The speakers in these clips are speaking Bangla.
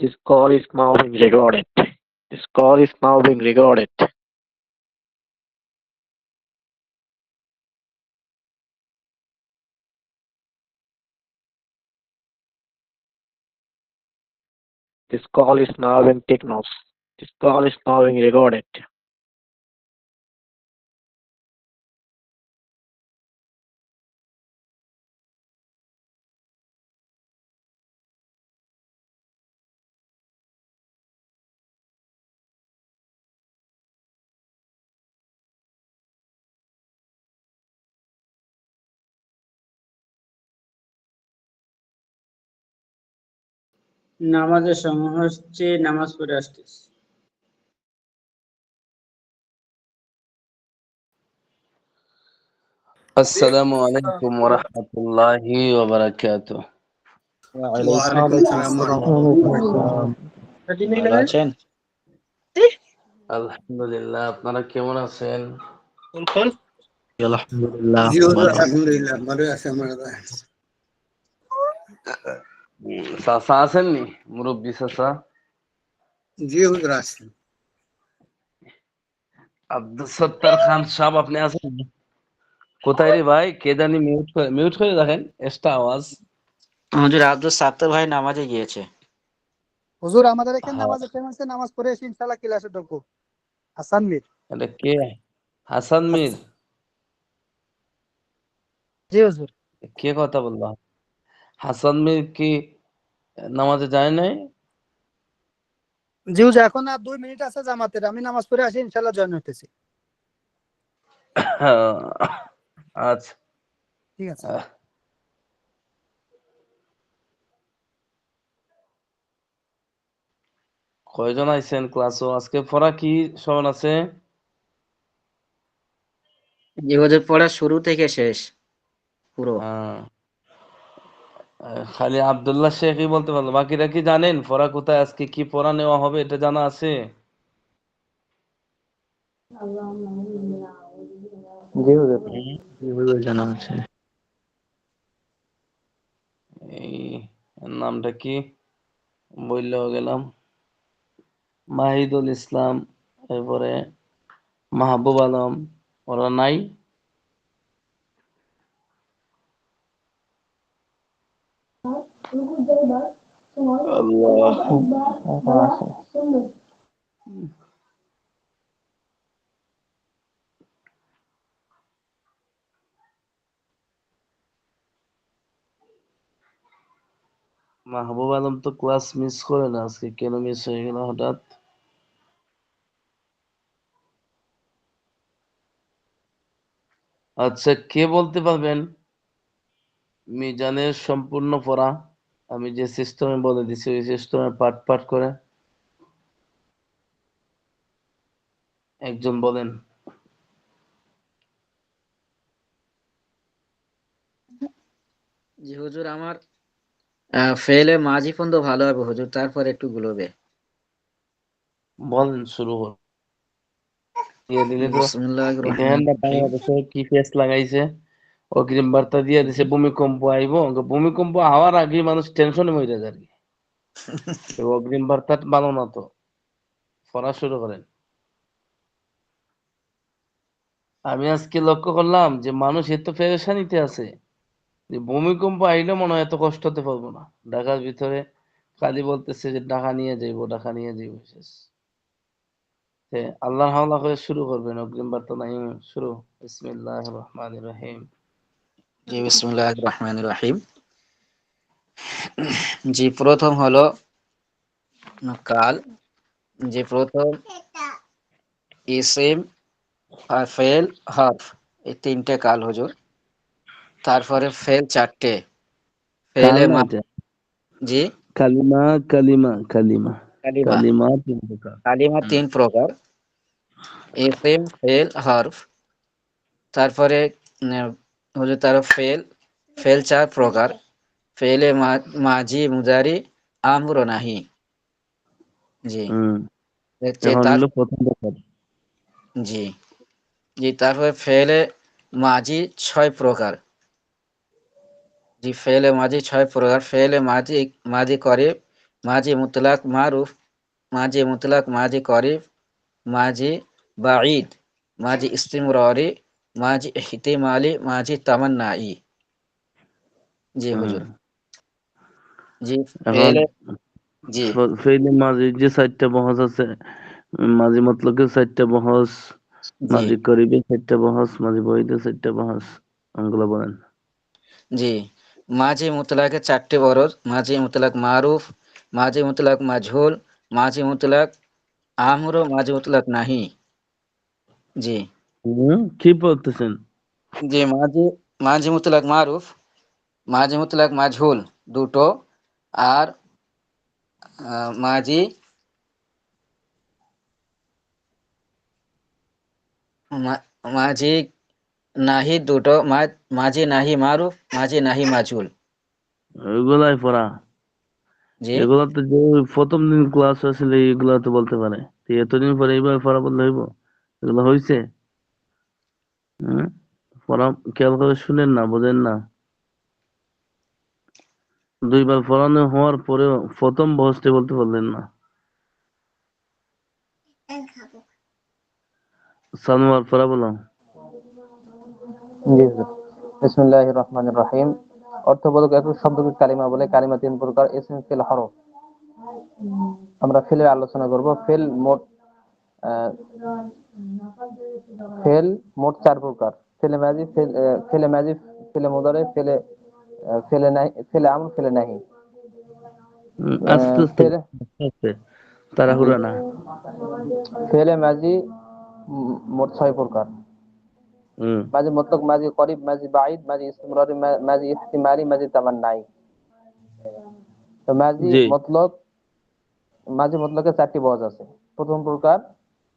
This call is now being recorded. This call is now being recorded. This call is now being taken off. This call is now being recorded. নামাজের সময় হচ্ছে, নামাজ পড়ে আসতেছি। السلام عليكم ورحمة الله وبركاته. ওয়ালাইকুম আসসালাম ওয়া রাহমাতুল্লাহ। ভালো আছেন? আলহামদুলিল্লাহ, আপনারা কেমন আছেন? আলহামদুলিল্লাহ আলহামদুলিল্লাহ ভালো আছে আমরা। চাচা আছেননি? মুরব্বী চাচা জি হুজুর আছেন। আব্দুল সত্তার খান সাহেব আপনি আছেন? কোথায় রে ভাই? কে জানি মিউট করে দেখেন, এক্সট্রা আওয়াজ। হুজুর আব্দুল সাত্তার ভাই নামাজে গিয়েছে। হুজুর আমাদের এখানে হ্যাঁ, নামাজের টাইম আছে, নামাজ পড়ে এসে ইনশাআল্লাহ ক্লাসে ঢুকবো। হাসান মির। এটা কে? হাসান মির? জি হুজুর। কে কথা বললো? হাসান মির কি নামাজে যায় নাই? জি হুজুর, এখন আর 2 মিনিট আছে জামাতের, আমি নামাজ পড়ে আসি ইনশাআল্লাহ জয়েন হইতেছি। আচ্ছা, ঠিক আছে। কয়জন আইছেন ক্লাসও? আজকে পড়া কি সমান আছে? জি হুজুর, পড়া শুরু থেকে শেষ পুরো। খালি আব্দুল্লাহ শেখই বলতে পারলো, বাকিরা কি জানেন পড়া কোথায়, আজকে কি পড়া নেওয়া হবে এটা জানা আছে? জি হুজুর। জি হুজুর, জানা আছে। এই নামটা কি বললেও গেলাম, মাহিদুল ইসলাম, এরপরে মাহবুব আলম, ওরা নাই? আল্লাহ, মাহবুব আলম তো ক্লাস মিস করে না, আজকে কেন মিস হয়ে গেল হঠাৎ? আচ্ছা, কে বলতে পারবেন মিজানের সম্পূর্ণ পড়া আমি যে সিস্টেমে বলে দিছি ওই সিস্টেমে পার্ট পার্ট করে একজন বলেন? জি হুজুর, আমার ফেলে মাঝি পর্যন্ত ভালো হবে হুজুর, তারপর একটু গুলোবে। বলেন, শুরু দিয়ে দিলে তো। বিসমিল্লাহির দেখেন রহমানির না রহিম। বাংলাদেশে কি পেস লাগাইছে, অগ্রিম বার্তা দিয়ে দিছে ভূমিকম্প আইবো, ভূমিকম্প হওয়ার আগে মানুষ টেনশনে মরে যায় আর কি। তো অগ্রিম বার্তা ভালো না, তো পড়া শুরু করেন। আমি আজকে লক্ষ্য করলাম যে মানুষ এত পেরেশানিতে আছে যে ভূমিকম্প আইলে মনে হয় এত কষ্ট হতে পারবো না। ঢাকার ভিতরে খালি বলতেছে যে ঢাকা নিয়ে যাইবো, ঢাকা নিয়ে যাইবো, শেষ। আল্লাহর হাওলা করে শুরু করবেন, অগ্রিম বার্তা নাই, শুরু। বিসমিল্লাহির রহমানির রহিম। জি বিসমিল্লাহির রহমানির রহিম। জি প্রথম হলো কাল। যে প্রথম ইসিম আর ফেল হরফ, এই তিনটে কাল হুজুর। তারপরে ফেল চারটে, কাল ফেলে না মা। এটা, জি কালিমা, কালিমা, কালিমা, কালিমা। কালিমা তিন প্রকার। কালিমা তিন প্রকার, ইসিম ফেল হরফ। তারপরে হুজুর তার ফেল, ফেল চার প্রকার, ফেলে মাজি মুজারি আমর ও নাহি। জি হচ্ছে এখন তার। হলো প্রথম প্রকার। জি জি তারপরে ফেলে মাজি ছয় প্রকার। জি ফেলে মাজি ছয় প্রকার, ফেলে মাজি মাজি করে মাঝি মুতলাক মারুফ, মাঝি মুতলাক মাঝি করিব, মাঝি বাঈদ, মাঝি ইস্তিমরারি, মাঝি ইহতিমালি, মাঝি তামান্নাই। জি হুজুর। জি এখন ফেলে, জি ফেইলে মাঝি যে 4টা বহস আছে, মাঝি মতলবের 4টা বহস, জি মাঝি করিবে 4টা বহস, মাঝি বইতে 4টা বহস, ওগুলো বলেন। জি মাঝি মুতলাকে 4টি বরজ: মাঝি মুতলাক মারুফ, মাঝি মুতলাক মাজহুল, মাঝি মুতলাক আমর, মাঝি মুতলাক নাহি। জি কি বলতেছেন? জি মাঝি মুতলাক মারুফ, মাঝি মুতলাক মাজহুল দুটো, আর মাঝি মাঝি নাহি দুটো, মাঝি নাহি মারুফ, মাঝি নাহি মাজহুল। এগুলাই পড়া, জি এগুলা তো যে প্রথম দিন ক্লাস হয়েছিল এগুলা তো বলতে পারে। তো এতদিন পরে এইভাবে পড়া বললে হইব? এগুলো হয়েছে? হম, পড়া খেয়াল করে শুনেন না, বোঝেন না? 2বার পড়ানো হওয়ার পরেও প্রথম বহসটি বলতে পারলেন না। সানোয়ার পড়া বলো। জি হুজুর। বিসমিল্লাহির রহমানির রহিম। অর্থবোধক একক শব্দকে কালিমা বলে। কালিমা 3 প্রকার: ইসম, ফিল, হরফ। আমরা ফেলের আলোচনা করব। আহ, ফেল মোট 4 প্রকার: ফেলে মাজি, ফেলে মাজি, ফেলে মুদারে, ফেলে নাই, ফেলে আমর, ফেলে নাহি। আস্তে আস্তে ফেলে, আস্তে আস্তে, জি, তাড়াহুড়া না। ফেলে মাজি মোট 6 প্রকার: হম, মাজি মতলক, মাজি করিব, মাজি বাঈদ, মাজি ইস্তিমরারি, মাজি ইহতিমালি, মাজি তামান্নাই। তো জি। মাজি মতলকের 4টি বজ আছে। প্রথম প্রকার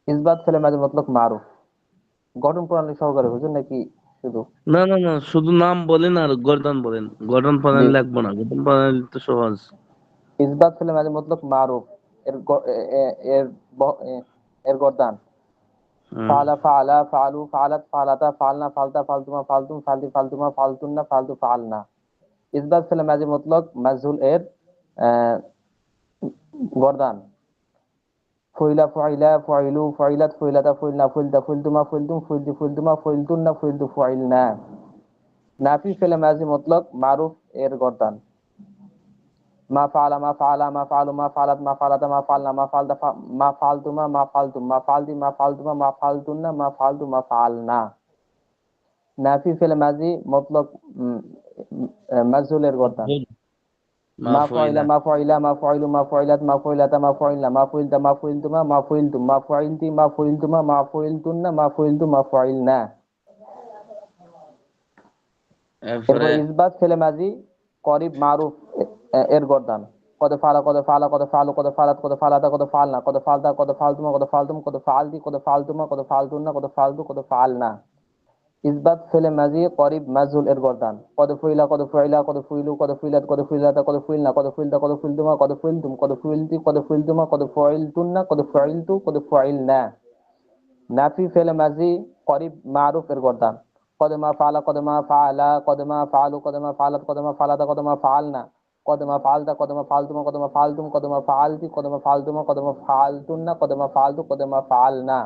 ইসবাত ফেলে মাজি মতলক মারুফ। গঠন প্রণালী সহকারে বুঝুন নাকি শুধু? না না না, শুধু নাম বলেন আর গর্দন বলেন। গঠন জি, প্রণালী লাগবো না, গঠন প্রণালী তো সহজ। ইসবাত ফেলে মাজি মতলক মারুফ, এর গ- এ- এ- এর ব- এ- এর গর্দান হম, ফালা, ফাআলা, ফাআলু, ফাআলাত, ফাআলাতা, ফাআলনা, ফালতা, ফালতুমা, ফালতুম, ফালতি, ফালতুমা, ফালতুন্না, ফালতু, ফাআলনা। ইসবাত ফেলে মাজি মতলক মাজহুল এর আহ, গর্দান ফইলা, ফাইলা, ফাইলু, ফাইলাত, ফাইলাতা, ফাইলনা, ফাইলতা, ফাইলতুমা, ফাইলতুম, ফাইলতি, ফাইলতুমা, ফাইলতুন্না, ফাইলতু, ফাইলনা। নাফি ফেলে মাজি মতলক মারুফ এর গর্দান মা ফাআলা, মা ফাআলা, মা ফাআলু, মা ফাআলাত, মা ফাআলাতা, মা ফাআলনা, মা ফাআলতা, মা ফাআলতুমা, মা ফাআলতুম, মা ফাআলতি, মা ফাআলতুমা, মা ফাআলতুন্না, মা ফাআলতু, মা ফাআলনা। নাফি ফেলে মাজি মতলক মাজহুলের গর্দান মা ফাইলা, মাফুইলা। মা ফাইলা, মা ফাইলু, মা ফাইলাত, মা ফাইলাতা, মা ফাইলনা, মা ফাইলতা, মা ফাইলতুমা, মা ফাইলতুম, মা ফাইলতি, মা ফাইলতুমা, মা ফাইলতুন্না, মা ফাইলতু, মা ফাইলনা। এরপরে এরপর ইসবাত ফেলে মাজি করিব মারুফ এর গর্দান কদ ফালা, কদ ফালা, কদ ফালু, কদ ফালাত, কদ ফালাতা, কদ ফালনা, কদ ফালতা, কদ ফালতুমা, কদ ফালতুম, কদ ফালতি, কদ ফালতুমা, কদ ফালতুন্না, কদ ফালতু, কদ ফালনা। ইসবাত ফেলে মাজি করিব মাজহুল এর গর্দান কদ ফুইলা, কদ ফুইলা, কদ ফুইলু, কদ ফুইলাত, কদ ফুইলাতা, কদ ফুইলনা, কদ ফুইলতা, কদ ফুইলতুমা, কদ ফুইলতুম, কদ ফুইলতি, কদ ফুইলতুমা, কদ ফুইলতুন্না, কদ ফুইলতু, কদ ফুইলনা। নাফি ফেলে মাজি করিব মারুফ এর গর্দান কদমা ফালা, কদমা ফালা, কদমা ফালু, কদমা ফালাত, কদমা ফালাতা, কদমা ফালনা, কদমা ফালতা, কদমা ফালতুমা, কদমা ফালতুম, কদমা ফালতি, কদমা ফালতুমা, কদমা ফালতুন্না, কদমা ফালতু, কদমা ফালনা।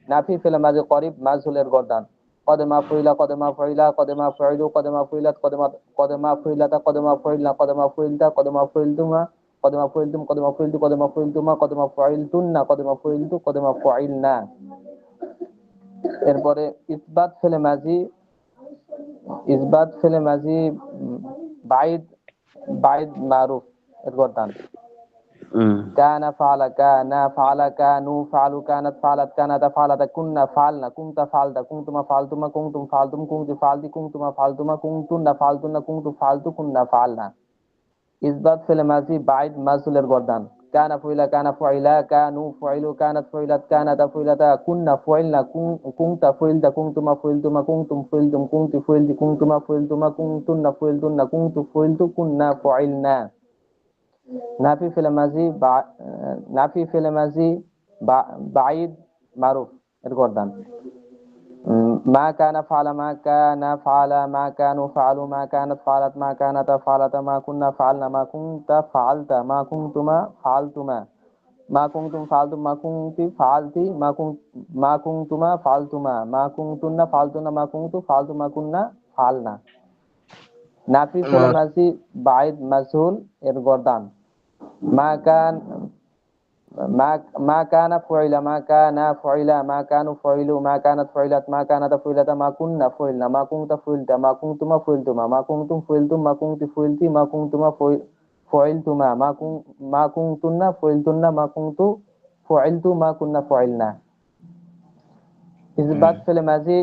নাফি ফেলে মাঝে করিব মাজহুলের গর্দান কদমা ফুইলা, কদমা ফুইলা, কদমা ফুইলু, কদমা ফুইলাত, কদমা ফুইলাতা, কদমা ফুইলনা, কদমা ফুইলতা, কদমা ফুইলতুমা, কদমা ফুইলতুম, কদমা ফুইলতু, কদমা ফুইলতুমা, কদমা ফুইলতুন্না, কদমা ফুইলতু, কদমা ফুইলনা। এরপরে ইসবাত ফেলে মাঝি বাইদ বাইদ মারুফ এর গর্দান হম, কানা ফালা, কানা ফালা, কানু ফালু, কানাত ফালাত, কানাতা ফালাতা, কুন্না ফালনা, কুনতা ফালতা, কুনতুমা ফালতুমা, কুনতুম ফালতুম, কুনতি ফালতি, কুনতুমা ফালতুমা, কুনতুন্না ফালতুন্না, কুনতু ফালতু, কুন্না ফালনা। ইসবাত ফেলে মাঝি বাইদ মাজহুলের গর্দান কানা ফুইলা, কানা ফুইলা, কানু ফুইলু, কানাত ফুইলাত, কানাতা ফুইলাতা, কুন্না ফুইলনা, কুনতা ফুইলতা, কুনতুমা ফুইলতুমা, কুনতুম ফুইলতুম, কুনতি ফুইলতি, কুনতুমা ফুইলতুমা, কুনতুন্না ফুইলতুন্না, কুনতু ফুইলতু, কুন্না ফুইলনা। নাফি ফেলে মাঝি নাফি ফেলে মাঝি বাইদ মারুফ এর গর্দান ما كان فعل ما كان فعل ما كانوا فعلوا ما كانت فعلت ما كانت فعلت ما كنا فعلنا ما كنت فعلت ما كنتما فعلتما ما كنتم فعلتم ما كنت فعلت ما كنتما فعلتما ما كنتن فعلتن ما كنت فعلت ما كنا فعلنا নাফি ফেলে মাঝি বাইদ মাজহুল এর গর্দান মা কান ما كان فعل ما كان فعل ما كانوا فعلوا ما كانت فعلت ما كانت فعلت ما كنا فعلنا ما كنت فعلت ما كنتما فعلتما ما كنتم فعلتم ما كنت فعلت ما كنتما فعلتما ما كنتن فعلتن ما كنت فعلت ما كنا فعلنا إثبات فعل ماضي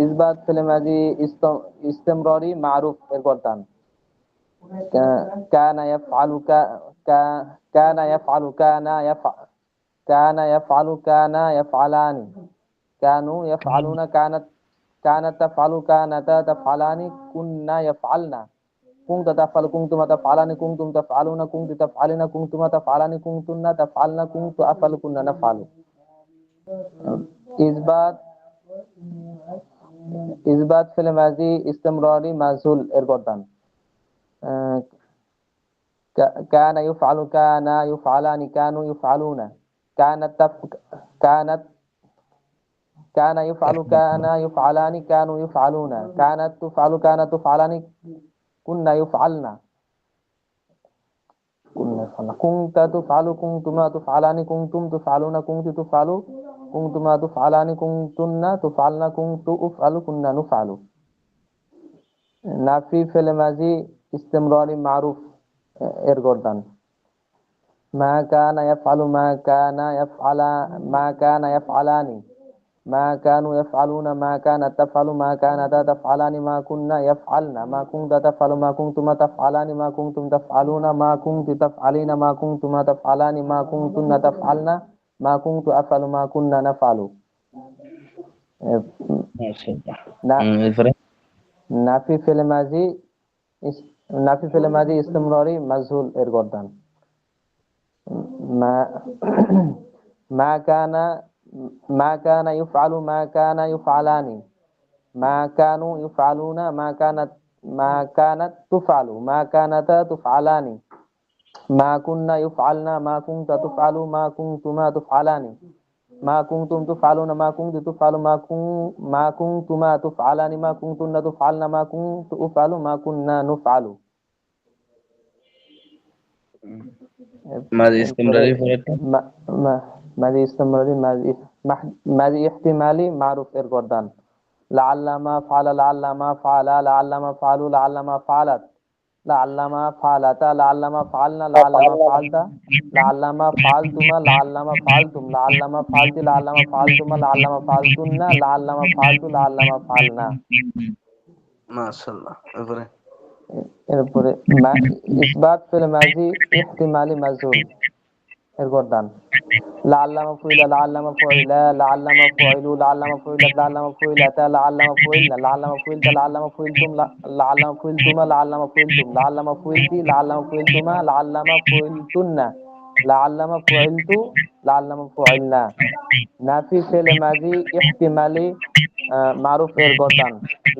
إثبات فعل ماضي استمراري معروف القرآن كان يفعل كان يفعل كان يفعل كان يفعلان كانوا يفعلون كانت تفعل كانتا تفعلان كنا يفعلنا كنت تفعل كنتما تفعلان كنتم تفعلون كنت تفعلين كنتما تفعلان كنتن تفعلن كنت أفعل كنا نفعل إثبات في الماضي استمراري مجهول إرغوتان كان يفعل كان يفعلان كانوا يفعلون كانت كان يفعل كان يفعلان كانوا يفعلون كانت تفعل كانت تفعلان كنا يفعلنا كنت تفعل كنتما تفعلان كنتم تفعلون كنت تفعل كنتما تفعلان كنتن تفعلن كنت أفعل كنا نفعل نافي في الماضي استمراري معروف إرغوردان ما كان يفعل ما كان يفعل ما كان يفعلان ما كانوا يفعلون ما كانت تفعل ما كانت تفعلان ما كنا يفعلن ما كنت تفعل ما كنتما تفعلان ما كنتم تفعلون ما كنت تفعلين ما كنتما تفعلان ما كنتن تفعلن ما كنت أفعل ما كنا نفعل نافي في الماضي نافي في الماضي استمراري مجهول إرغوردان ما ما كان يفعل ما كان يفعلان ما كانوا يفعلون ما كانت تفعل ما كانتا تفعلان ما كنا يفعلنا ما كنت تفعل ما كنتما تفعلان ما كنتم تفعلون ما كنت تفعل ما كنتما تفعلان ما كنتن تفعلن ما كنت أفعل ما كنا نفعل ماضي استمراري ماضي استمراري ماضي احتمالي معروف إرغوردان لعل ما فعل لعل ما فعل لعل ما فعلوا لعل ما فعلت لعل ما فعلت لعل ما فعلنا لعل ما فعلت لعل ما فعلتما لعل ما فعلتم لعل ما فعلت لعل ما فعلتما لعل ما فعلتن لعل ما فعلت لعل ما فعلنا মাশাআল্লাহ এরপরে ইসবাত ফিল মাজি ইহতিমালি মাজহুল এরগর্দান লাআল্লামা ফুইলা লাআল্লামা ফুইলা লাআল্লামা ফুইলু লাআল্লামা ফুইলাত লাআল্লামা ফুইলাতা লাআল্লামা ফুইলনা লাআল্লামা ফুইলতা লাআল্লামা ফুইলতুম লাআল্লামা ফুইলতুমা লাআল্লামা ফুইলতুম লাআল্লামা ফুইলতি লাআল্লামা ফুইলতুমা লাআল্লামা ফুইলতুন্না লাআল্লামা ফুইলতু লাআল্লামা ফুইলনা নাফি ফিল মাজি ইহতিমালি মারুফ এরগর্দান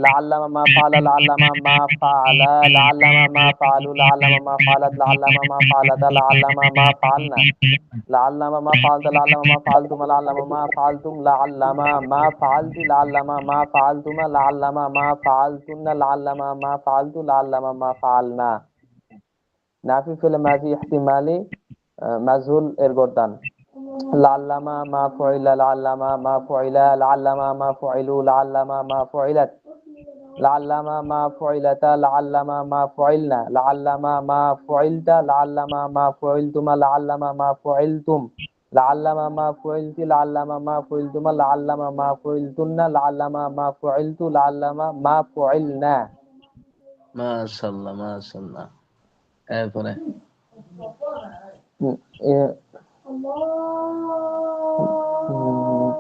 লাআল্লামা মা ফাআলা লাআল্লামা মা ফাআলা লাআল্লামা মা ফাআলু লাআল্লামা মা ফাআলাত লাআল্লামা মা ফাআলাতা লাআল্লামা মা ফাআলনা লাআল্লামা মা ফাআলতা লাআল্লামা মা ফাআলতুমা লাআল্লামা মা ফাআলতুম লাআল্লামা মা ফাআলতি লাআল্লামা মা ফাআলতুমা লাআল্লামা মা ফাআলতুন্না লাআল্লামা মা ফাআলতু লাআল্লামা মা ফাআলনা নাফি ফিল মাজি ইহতিমালি মাজহুল এরগর্দান লাআল্লামা মা ফুইলা লাআল্লামা মা ফুইলা লাআল্লামা মা ফুইলু লাআল্লামা মা ফুইলাত লাআল্লামা মা ফুইলাতা লাআল্লামা মা ফুইলনা লাআল্লামা মা ফুইলতা লাআল্লামা মা ফুইলতুমা লাআল্লামা মা ফুইলতুম লাআল্লামা মা ফুইলতি লাআল্লামা মা ফুইলতুমা লাআল্লামা মা ফুইলতুন্না লাআল্লামা মা ফুইলতু লাআল্লামা মা ফুইলনা মাশাআল্লাহ এরপরে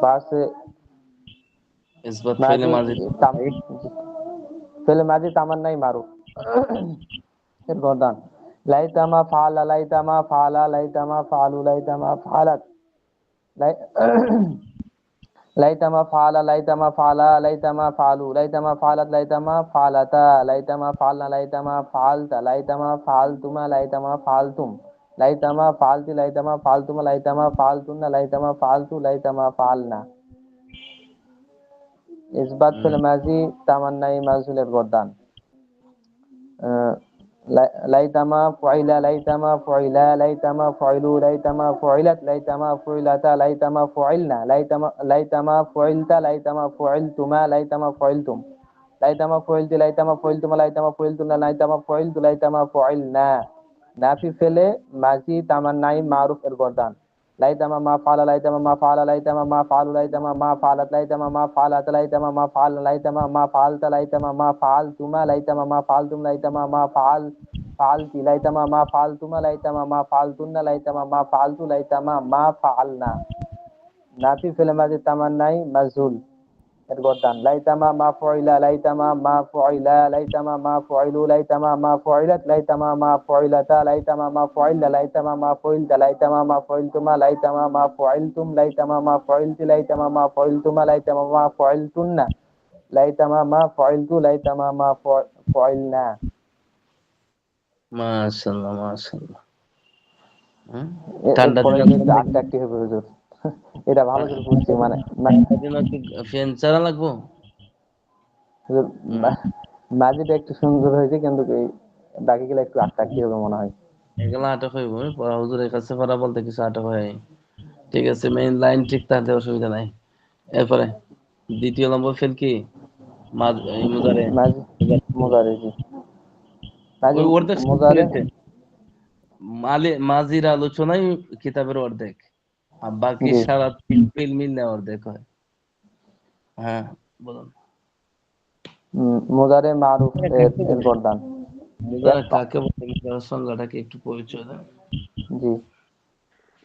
পাশে ইসবাত ফেলে মাজি ফেলে মাজি তামান্নাই মারুফ এর গর্দান লাইতামা ফাআলা লাইতামা ফাআলা লাইতামা ফাআলু লাইতামা ফাআলাত লাইতামা ফাআলা লাইতামা ফাআলা লাইতামা ফাআলু লাইতামা ফাআলাত লাইতামা ফাআলাতা লাইতামা ফাআলনা লাইতামা ফাআলতা লাইতামা ফাআলতুমা লাইতামা ফাআলতুম লাইতামা ফাআলতি লাইতামা ফাআলতুমা লাইতামা ফাআলতুন্না লাইতামা ফাআলতু লাইতামা ফাআলনা। ইসবাত ফিল মাজি তামান্নাই মাজহুলের গর্দান। লাইতামা ফুইলা লাইতামা ফুইলা লাইতামা ফুইলু লাইতামা ফুইলাত লাইতামা ফুইলাতা লাইতামা ফুইলনা লাইতামা ফুইলতা লাইতামা ফুইলতুমা লাইতামা ফুইলতুম লাইতামা ফুইলতি লাইতামা ফুইলতুমা লাইতামা ফুইলতুনা লাইতামা ফুইলতু লাইতামা ফুইলনা। নাফি ফেলে মাজি তামান্নাই মারুফ এর গর্দান। লাইতামা মা ফাআলা লাইতামা মা ফাআলা লাইতামা মা ফাআলু লাইতামা মা ফাআলাত লাইতামা মা ফাআলাতা লাইতামা মা ফাআলনা লাইতামা মা ফাআলতা লাইতামা মা ফাআলতুমা লাইতামা মা ফাআলতুম লাইতামা মা ফাআলতি লাইতামা মা ফাআলতুমা লাইতামা মা ফাআলতুন্না লাইতামা মা ফাআলতু লাইতামা মা ফাআলনা। নাফি ফেলে মাজি তামান্নাই মাজহুল এর গর্দান। লাইতামা মা ফুইলা লাইতামা মা ফুইলা লাইতামা মা ফুইলু লাইতামা মা ফুইলাত লাইতামা মা ফুইলাতা লাইতামা মা ফুইলনা লাইতামা মা ফুইলতা লাইতামা মা ফুইলতুমা লাইতামা মা ফুইলতুম লাইতামা মা ফুইলতি লাইতামা মা ফুইলতুমা লাইতামা মা ফুইলতুন্না লাইতামা মা ফুইলতু লাইতামা মা ফুইলনা। মাশাআল্লাহ মাশাআল্লাহ। ঠান্ডা এরপরে একটু আটকাটি হবে হুজুর। এটা ভালো করে বুঝছি মানে ফ্যান চালা লাগবো। হুজুর, মাজিটা একটু সুন্দর হয়েছে কিন্তু এই বাকিগুলো একটু আটকাটি হবে মনে হয়। এগুলা আটক হইব পড়া হুজুরের কাছে পড়া বলতে কিছু আটক হয়। ঠিক আছে, মেইন লাইন ঠিক থাকতে অসুবিধা নাই। এরপরে দ্বিতীয় নম্বর ফেল কি মুজারে মাজি মুজারে জি মাজি ওই অর্ধেক শেষ মুজারে করেছে। মাজির আলোচনাই কিতাবের অর্ধেক, আর বাকি জি সারা তিন ফেল মিললে অর্ধেক হয়। হ্যাঁ বলুন। মুজারে মারুফ এর গর্দান। মুজারে কাকে বলে মুজারের সংজ্ঞাটাকে একটু পরিচয় দেন। জি,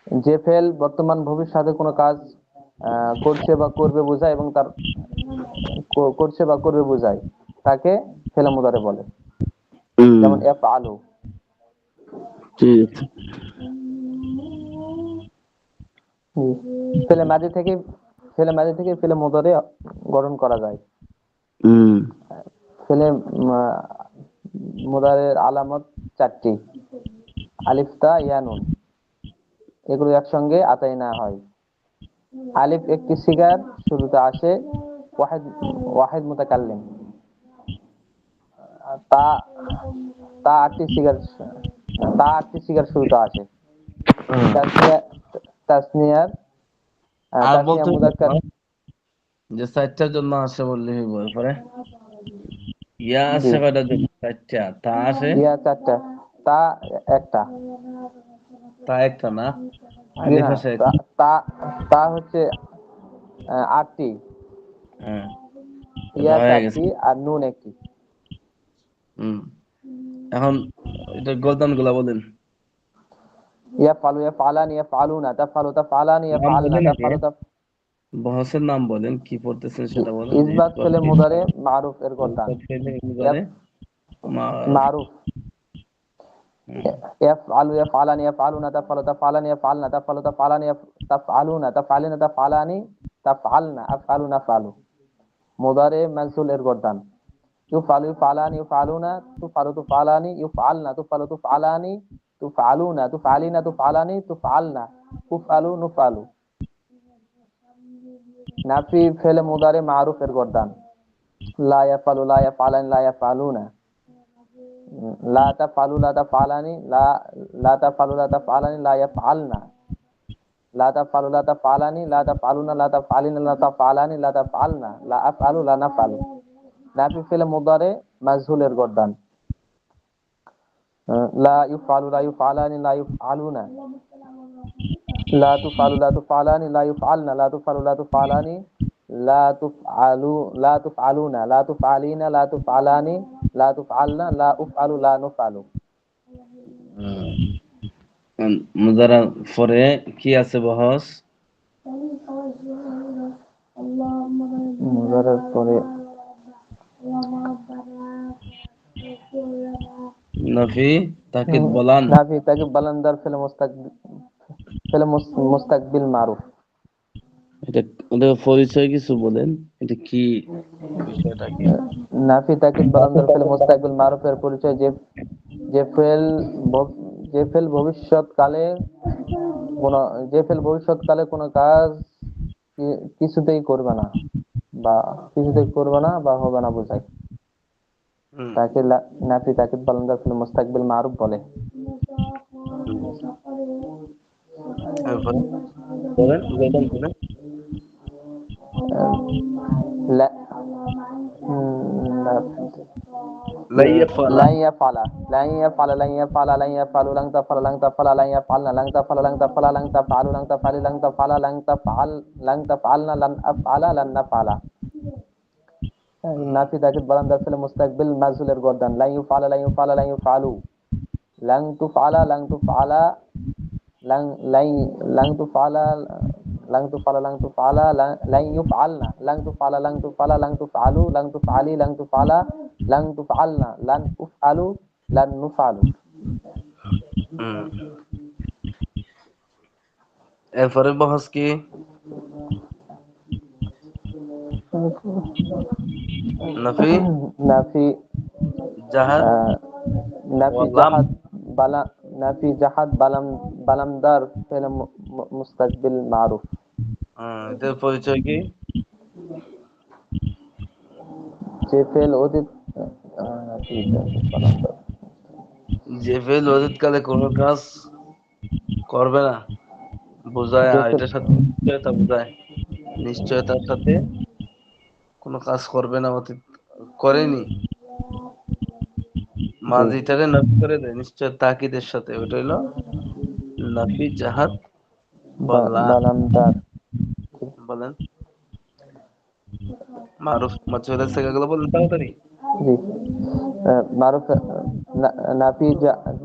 যে ফেল বর্তমান ভবিষ্যতে কোনো কাজ করছে বা করবে বোঝায় এবং তার করছে বা করবে বোঝায় তাকে ফেলে মুজারে বলে। যেমন ইয়াফআলু। ঠিক আছে। ফেলে মাজি থেকে ফেলে মুজারে গঠন করা যায়। ফেলে মুজারের আলামত 4টি, আলিফ তা ইয়া নুন, এগুলো একসঙ্গে আতাই না হয়। আলিফ একটি সিগার শুরুতে আসে, ওয়াহিদ মুতাকাল্লিম। তা তা 8টি সিগার শুরুতে আসে। তাসনিয়ার আর তাসনিয়া বলতে মুযাক্কার যে 4টার জন্য আসে বললে হইব। এরপরে ইয়া জি আসে কয়টার জন্য? 4টা। তা আসে ইয়া 4টা, তা একটা। তা একটা না, জি আলিফ না, আসে তা একটা। তা তা হচ্ছে 8টি, হ্যাঁ, এটা ইয়া হয়ে গেছে। 4টি আর নুন একটি। এখন এটা গলদান গুলা বলেন। ইয়াফআলু ইয়াফআলানি ইয়াফআলুনা তাফআলু তাফআলানি নাম ইয়াফআলনা বলেন আগে, তাফআলু বহসের নাম বলেন, কি পড়তেছেন সেটা বলেন। যে ইসবাত ফেলে মুদারে মারুফ এর গর্দান। মুজারে মারুফ ইয়াফআলু ইয়াফআলানি ইয়াফআলুনা তাফআলু তাফআলানি ইয়াফআলনা তাফআলু তাফআলানি তাফআলুনা তাফআলিনা তাফআলানি তাফআলনা আফআলু নাফআলু। মুদারে মাজহুল এর গর্দান। ইউফআলু ইউফআলানি ইউফআলুনা তুফআলু তুফআলানি ইউফআলনা তুফআলু তুফআলানি তুফআলুনা তুফআলিনা তুফআলানি তুফআলনা তুফআলু নুফআলু। নাফি ফেলে মুদারে মারুফ এর গর্দান। লা ইয়াফআলু লা ইয়াফআলানি লা ইয়াফআলুনা, লা তাফআলু লা তাফআলানি লা তাফআলু লা তাফআলানি লা ইয়াফআলনা, লা তাফআলু লা তাফআলানি লা তাফআলুনা লা তাফআলিনা লা তাফআলানি লা তাফআলনা লা আফআলু লা নাফআলু। নাফি ফেলে মুদারে মাজহুল এর গর্দান। লা ইউফআলু লা ইউফআলানি লা ইউফআলুনা, লা তুফআলু লা তুফআলানি লা ইউফআলনা, লা তুফআলু লা তুফআলানি লা তুফআলুনা, লা তুফআলিনা লা তুফআলানি লা তুফআলনা, লা উফআলু লা নুফআলু। মুজারা পরে কি আছে বহস? মুজারার পরে নফি তাকিদ বলান। নাফি তাকে বালান্দার ফেলে মুস্তাকবিল মারুফ। এটা ওদের পরিচয় কিছু বলেন, এটা কি বিষয়টা কি? নাফি তাকিদ বালামদার ফেল মুস্তাকবিল মারুফের পরিচয় যে যে ফেল যে ফেল ভবিষ্যৎকালে কোন যে ফেল ভবিষ্যৎকালে কোনো কাজ কিছুতেই করবে না বা কিছুতেই করবে না বা হবে না বোঝায় হুম, তাকে নাফি তাকিদ বালামদার ফেল মুস্তাকবিল মারুফ বলে। হুম। এরপরে বলেন, বলেন, বলেন। লা- লা- লাইয়া ফালা। لن يفعل لن يفعل لن يفعل لن يفعل لن تفعل لن تفعل لن يفعلن لن تفعل لن تفعل لن تفعل لن تفعل لن تفعل لن تفعل لن تفعلن لن أفعل لن نفعل নাফি তাকিদ বারান্দার ফেলে মুস্তাকবিল মাজহুলের গর্দান লা ইউফআলা লা ইউফআলা লা ইউফআলু লান তুফআলা লান তুফআলা লান লাই লান তুফআলা লান তুফআলা লান তুফআলা লান ইউফআলনা লান তুফআলা লান তুফআলা লান তুফআলু লান তুফআলি লান তুফআলা লান তুফআলনা লান উফআলু লান নুফআলু। হুম। এরপরে বহস কি? নাফি নাফি জাহাদ নাফি ওয়ালাম। জাহাদ বালা নাফি জাহাদ বালামদার ফেল মুস্তাকবিল মারুফ। এদের পরিচয় কি? যে ফেল অতীত নাফি জাহাদ বালামদার যে ফেল অতীতকালে কোনো কাজ করবে না বোঝায়, যে আর ফেল এটার সাথে নিশ্চয়তা বোঝায়। নিশ্চয়তার সাথে কোনো কাজ করবে না, অতীত করেনি, জি মাঝিটারে নফি করে দেয় নিশ্চয় তাকিদের সাথে, ওটা হইলো নাফি জাহাদ বলা। বালামদার বলেন মারুফ মাঝুলের সেগাগুলো বলেন তাড়াতাড়ি। জি মারুফ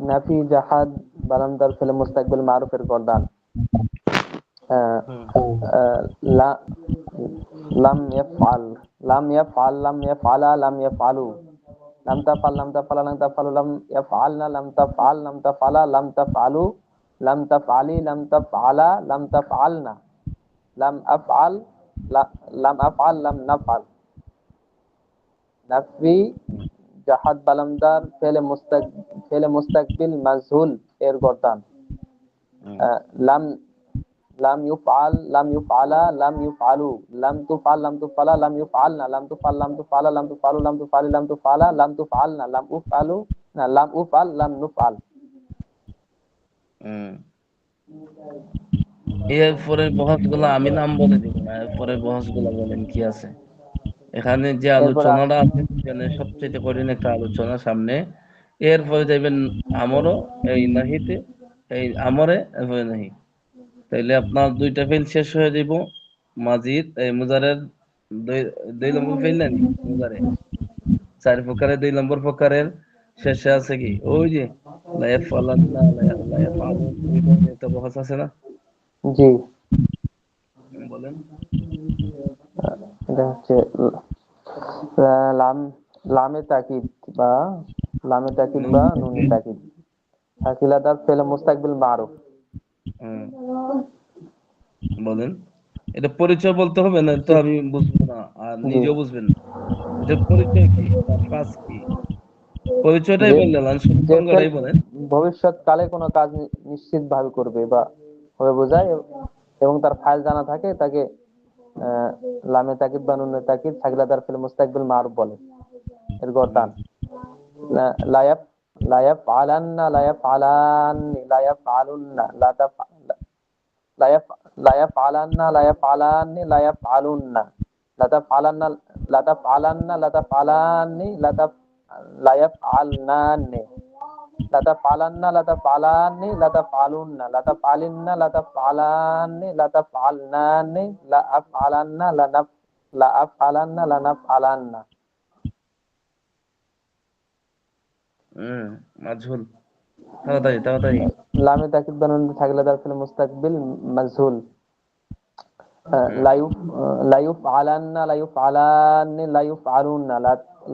নাফি জাহাদ বালামদার ফেল মুস্তাকবিল মারুফের গর্দান হুম, লা লাম ইয়াফআল লাম ইয়াফআল লাম ইয়াফআলা লাম ইয়াফআলু লাম তাফআল লাম তাফআলা লাম তাফআলু লাম ইয়াফআলনা লাম তাফআল লাম তাফআলা লাম তাফআলু লাম তাফআলি লাম তাফআলা লাম তাফআলনা লাম আফআল লাম আফআল লাম নাফআল। নাফি জাহাদ বালামদার ফেলে মুস্তাকবিল মাজহুল এর গর্দান হুম, লাম লাম ইউফআল লাম ইউফআলা লাম ইউফআলু লাম তুফআল লাম তুফআলা লাম ইউফআলনা লাম তুফআল লাম তুফআলা লাম তুফআলু লাম তুফআলি লাম তুফআলা লাম তুফআলনা লাম উফআলু না লাম উফআল লাম নুফআল। হুম। এরপরের বহস গুলো আমি নাম বলে দিব না, এরপরের বহস গুলো বলেন কি আছে এখানে। যে এরপর আলোচনাটা আছে সেখানে সবচেয়ে কঠিন একটা আলোচনা সামনে। এরপরে যাবেন আমরও, এই নাহিতে, এই আমরে, এরপরে নাহি। তাইলে আপনার দুইটা ফেল শেষ হয়ে যাব। মাজিদ এই মুজারের দুই দুই নম্বর ফেল না নি মুজারে, চার প্রকারের 2 নম্বর প্রকারের শেষে আছে কি ওই যে লায়াফালান্না লায়াফালুন, ওইটা নিয়ে একটা বহস আছে না? জি বলেন। এটা হচ্ছে লাম লামে তাকিদ বা লামে তাকিদ নুন বা নুনে তাকিদ। তাকিদ থাকিলাদার ফেলে মুস্তাকবিল মারুফ। হুম, বলেন। এটা পরিচয় বলতে হবে না তো, আমি বুঝবো না আর জি নিজেও বুঝবেন না। এটা পরিচয় কি, তার কাজ কি? পরিচয়টাই যে বললেন, আর শুধু যে ফেল সংজ্ঞাটাই বলেন। ভবিষ্যৎকালে কোনো কাজ নিশ্চিত ভাবে করবে বা হবে বোঝায় এবং তার ফাইল জানা থাকে তাকে আহ, লামে তাকিদ বা নুনে তাকিদ থাকিলাদার ফেলে মুস্তাকবিল মারুফ বলে। এর হুম, গর্দান লায়াব লায়াব আলান্না লায়াব আলান্নি লায়াব আলুন্না লায়াব লায়াব আলান্না লায়াব আলান্নি লায়াব আলুন্না লাতাব আলান্না লাতাব আলান্না লাতাব আলান্নি লায়াব আলনান্নি লাতাব আলান্না লাতাব আলান্নি লাতাব আলুন্না লাতাব আলিন্না লাতাব আলান্নি লাতাব আলনান্নি লাআফ আলান্না লাআফ আলান্না লানাফ আলান্না। হুম, মাজহুল। তাড়াতাড়ি তাড়াতাড়ি। লামে তাকিদ বানান থাকলে তার ফেলে মুস্তাকবিল মাজহুল হুম, লাইফ আলান্না লাইফ আলান্নি লাইফ আলুন্না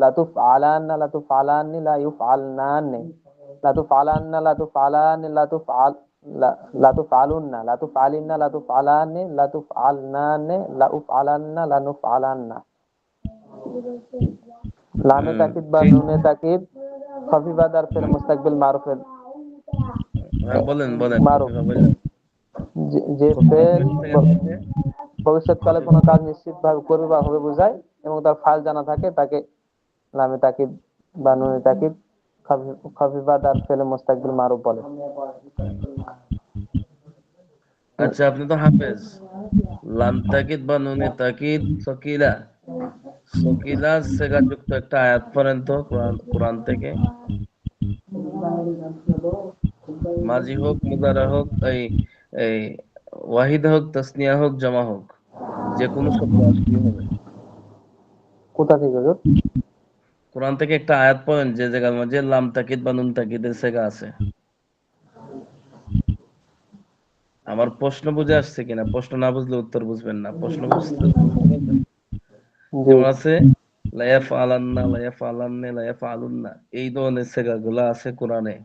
লাতুফ আলান্না লাতুফ আলান্নি লাইফ আলনান্নি লাতুফ আলান্না লাতুফ আলান্নি লাতুফ আল লাতুফআলুন্না, লাতুফআলিন্না, লাতুফআলানে, লাতুফআলনানে, লাউফআলান্না, লানুফআলান্না। লামে তাকিদ বা ঠিক। নুনে তাকিদ খফিফাদার ফেল মুস্তাকবিল মারুফের হ্যাঁ, বলেন বলেন মারুফ, খফিফা বললেন। যে খফিফা ফেল ফেল থেকে বলতে ভবিষ্যৎকালে কোনো কাজ নিশ্চিত ভাবে করবে বা হবে বোঝায় এবং তার ফাল জানা থাকে তাকে লামে তাকিদ বা নুনে তাকিদ খফিফাদার ফেল মুস্তাকবিল মারুফ বলে। আচ্ছা, আপনি তো হাফেজ। লাম তাকিদ বা নুনে তাকিদ সকিলা, সকিলা সেগা যুক্ত একটা আয়াত পড়েন তো কোরআন থেকে। মাজি হোক, মুদারা হোক, এই এই ওয়াহিদ হোক, তাসনিয়া হোক, জমা হোক, যে কোনো শব্দ আসলেই হবে। কোথা থেকে হুজুর? কোরআন থেকে একটা আয়াত পড়েন যে জায়গার মাঝে লাম তাকিদ বা নুন তাকিদের সেগা আছে। আমার প্রশ্ন বুঝে আসছে কিনা? প্রশ্ন না বুঝলে উত্তর বুঝবেন না। প্রশ্ন বুঝতে বুঝতে পারবেন? জি যেমন আছে লায়াফআলান্না, লায়াফআলান্নে, লায়াফআলুন্না, এই ধরনের সেগা গুলা আছে কোরআনে,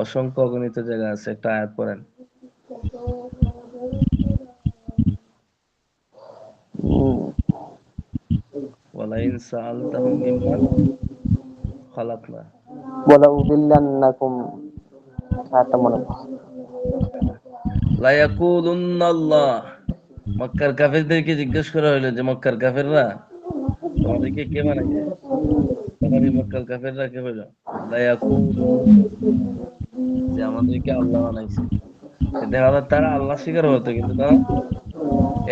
অসংখ্য অগণিত জায়গা আছে। একটা আয়াত পড়েন। ওয়ালাইন সাআলতাহুম মিম্মান খালাকনা, ওয়ালা উদিল্লান্নাকুম, আয়াতটা মনে পড়ছে। লায়াকুলুন্নাল্লাহ। মক্কার কাফেরদেরকে জিজ্ঞেস করা হইলো যে মক্কার কাফেররা তোমাদেরকে কে বানাইছে? তখন এই মক্কার কাফেররা কে হইলো? লায়াকুলুন্নাল্লাহ, যে আমাদেরকে আল্লাহ বানাইছে। দেখা যায় তারা আল্লাহ স্বীকার করতো, কিন্তু তারা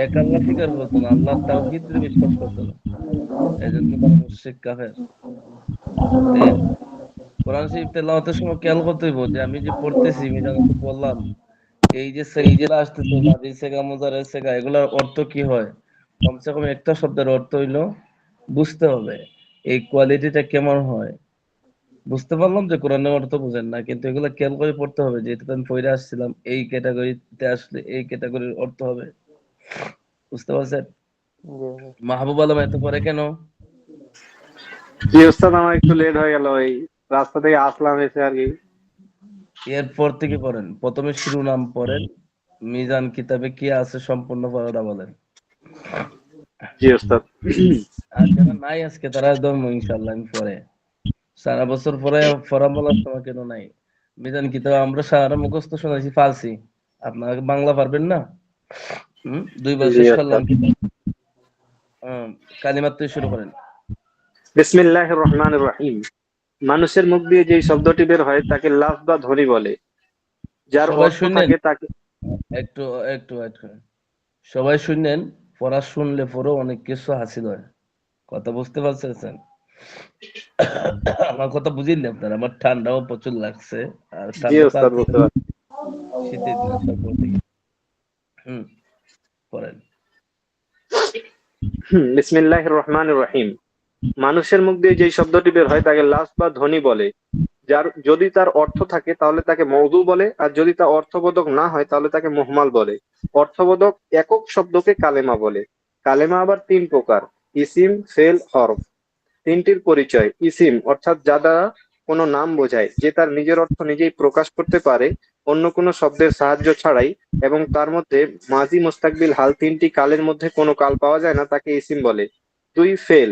এক আল্লাহ স্বীকার করতো না, আল্লাহর তাওহীদে বিশ্বাস করতো না। এই জন্য তারা মুশরিক কাফের। তে কোরআন শরীফ তেলাওয়াতের সময় খেয়াল করতে হইব যে আমি যে পড়তেছি, আমি যেমন বললাম, এই যে সেগাগুলো আসতেছে, মাঝি সেগা, মুজারের সেগা, এগুলোর অর্থ কি হয়? কমসে কম একটা শব্দের অর্থ হইলো বুঝতে হবে, এই কোয়ালিটিটা কেমন হয়। বুঝতে পারলাম যে কোরআনের অর্থ বুঝেন না, কিন্তু এগুলো খেয়াল করে পড়তে হবে যে এটা তো আমি পড়ে আসছিলাম, এই ক্যাটাগরিতে আসলে এই ক্যাটাগরির অর্থ হবে। বুঝতে পারছেন? জি হুজুর। মাহবুব আলম এত পরে কেন? জি ওস্তাদ, আমার একটু লেট হয়ে গেল, এই রাস্তা থেকে আসলাম এসে আর কি। এরপর থেকে পড়েন, প্রথমে শিরোনাম পড়েন, মিজান কিতাবে কি আছে সম্পূর্ণ পড়াটা বলেন। জি ওস্তাদ। আর যারা নাই আজকে তারা ধর্ম ইনশাল্লাহ আমি পরে সারা বছর পরে পড়া বলার সময় কেন নাই। মিজান কিতাব আমরা সারা মুখস্থ শোনাইছি ফার্সি, আপনারা বাংলা পারবেন না? 2 বার জি শেষ করলাম ওস্তাদ। কিতাব। কালিমাত থেকে শুরু করেন। বিসমিল্লাহির রহমানির রহিম। মানুষের মুখ দিয়ে যেই শব্দটি বের হয় তাকে লাফ বা ধ্বনি বলে। যার সবাই অর্থ শুনেন, থাকে তাকে। একটু একটু একটু সবাই শুনেন। পড়া শুনলে পরেও অনেক কিছু হাসিল হয়। কথা বুঝতে পারছেন? আমার কথা বুঝিনি আপনারা? আমার ঠান্ডাও প্রচুর লাগছে, আর জি ঠান্ডা তো ওস্তাদ, আছে বুঝতে পারছি। শীতের দিন আসার পর থেকে। পড়েন। বিসমিল্লাহির রহমানির রহিম। মানুষের মুখ দিয়ে যেই শব্দটি বের হয় তাকে লাফ বা ধ্বনি বলে। যার যদি তার অর্থ থাকে তাহলে তাকে মওদু বলে, আর যদি তা অর্থবোধক না হয় তাহলে তাকে মুহমাল বলে। অর্থবোধক একক শব্দকে কালেমা বলে। কালেমা আবার 3 প্রকার: ইসিম, ফেল, হরফ। তিনটির পরিচয়: ইসিম অর্থাৎ যা দ্বারা কোনো নাম বোঝায়, যে তার নিজের অর্থ নিজেই প্রকাশ করতে পারে অন্য কোনো শব্দের সাহায্য ছাড়াই, এবং তার মধ্যে মাজি, মুস্তাকবিল, হাল তিনটি কালের মধ্যে কোনো কাল পাওয়া যায় না, তাকে ইসিম বলে। 2, ফেল।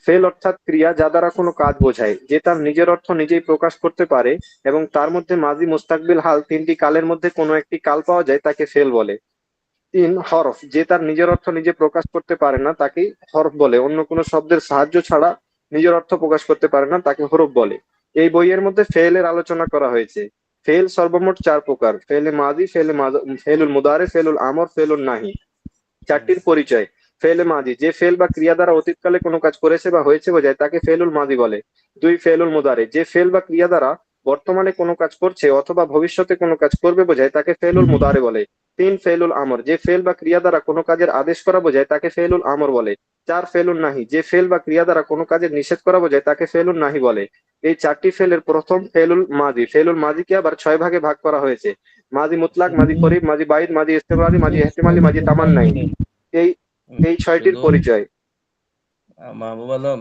ফেল অর্থাৎ ক্রিয়া যা দ্বারা কোনো কাজ বোঝায়, যে তার নিজের অর্থ নিজেই প্রকাশ করতে পারে এবং তার মধ্যে মাজি, মুস্তাকবিল, হাল তিনটি কালের মধ্যে কোনো একটি কাল পাওয়া যায়, তাকে ফেল বলে। 3, হরফ। যে তার নিজের অর্থ নিজে প্রকাশ করতে পারে না তাকেই হরফ বলে, অন্য কোনো শব্দের সাহায্য ছাড়া নিজের অর্থ প্রকাশ করতে পারে না, তাকে হরফ বলে। এই বইয়ের মধ্যে ফেলের আলোচনা করা হয়েছে। ফেল সর্বমোট 4 প্রকার: ফেলে মাজি, ফেলুল মুদারে, ফেলুল আমর, ফেলুল নাহি। 4টির পরিচয়: ফেলে মাজি, যে ফেল বা ক্রিয়া দ্বারা অতীতকালে কোনো কাজ করেছে বা হয়েছে বোঝায়, তাকে ফেলুল মাজি বলে। 2, ফেলুল মুদারে, যে ফেল বা ক্রিয়া দ্বারা বর্তমানে কোনো কাজ করছে অথবা ভবিষ্যতে কোনো কাজ করবে বোঝায়, তাকে ফেলুল মুদারে বলে। 3, ফেলুল আমর, যে ফেল বা ক্রিয়া দ্বারা কোনো কাজের আদেশ করা বোঝায়, তাকে ফেলুল আমর বলে। 4, ফেলুল নাহি, যে ফেল বা ক্রিয়া দ্বারা কোনো কাজের নিষেধ করা বোঝায়, তাকে ফেলুল নাহি বলে। এই 4টি ফেলের প্রথম ফেলুল মাজি। ফেলুল মাজিকে আবার 6 ভাগে ভাগ করা হয়েছে: মাজি মুতলাক, মাজি করিব, মাজি বাইদ, মাজি ইস্তেমরারি, মাজি ইহতিমালি, মাজি তামান্নাই। এই এই 6টির শুধু পরিচয়। মাহবুব আলম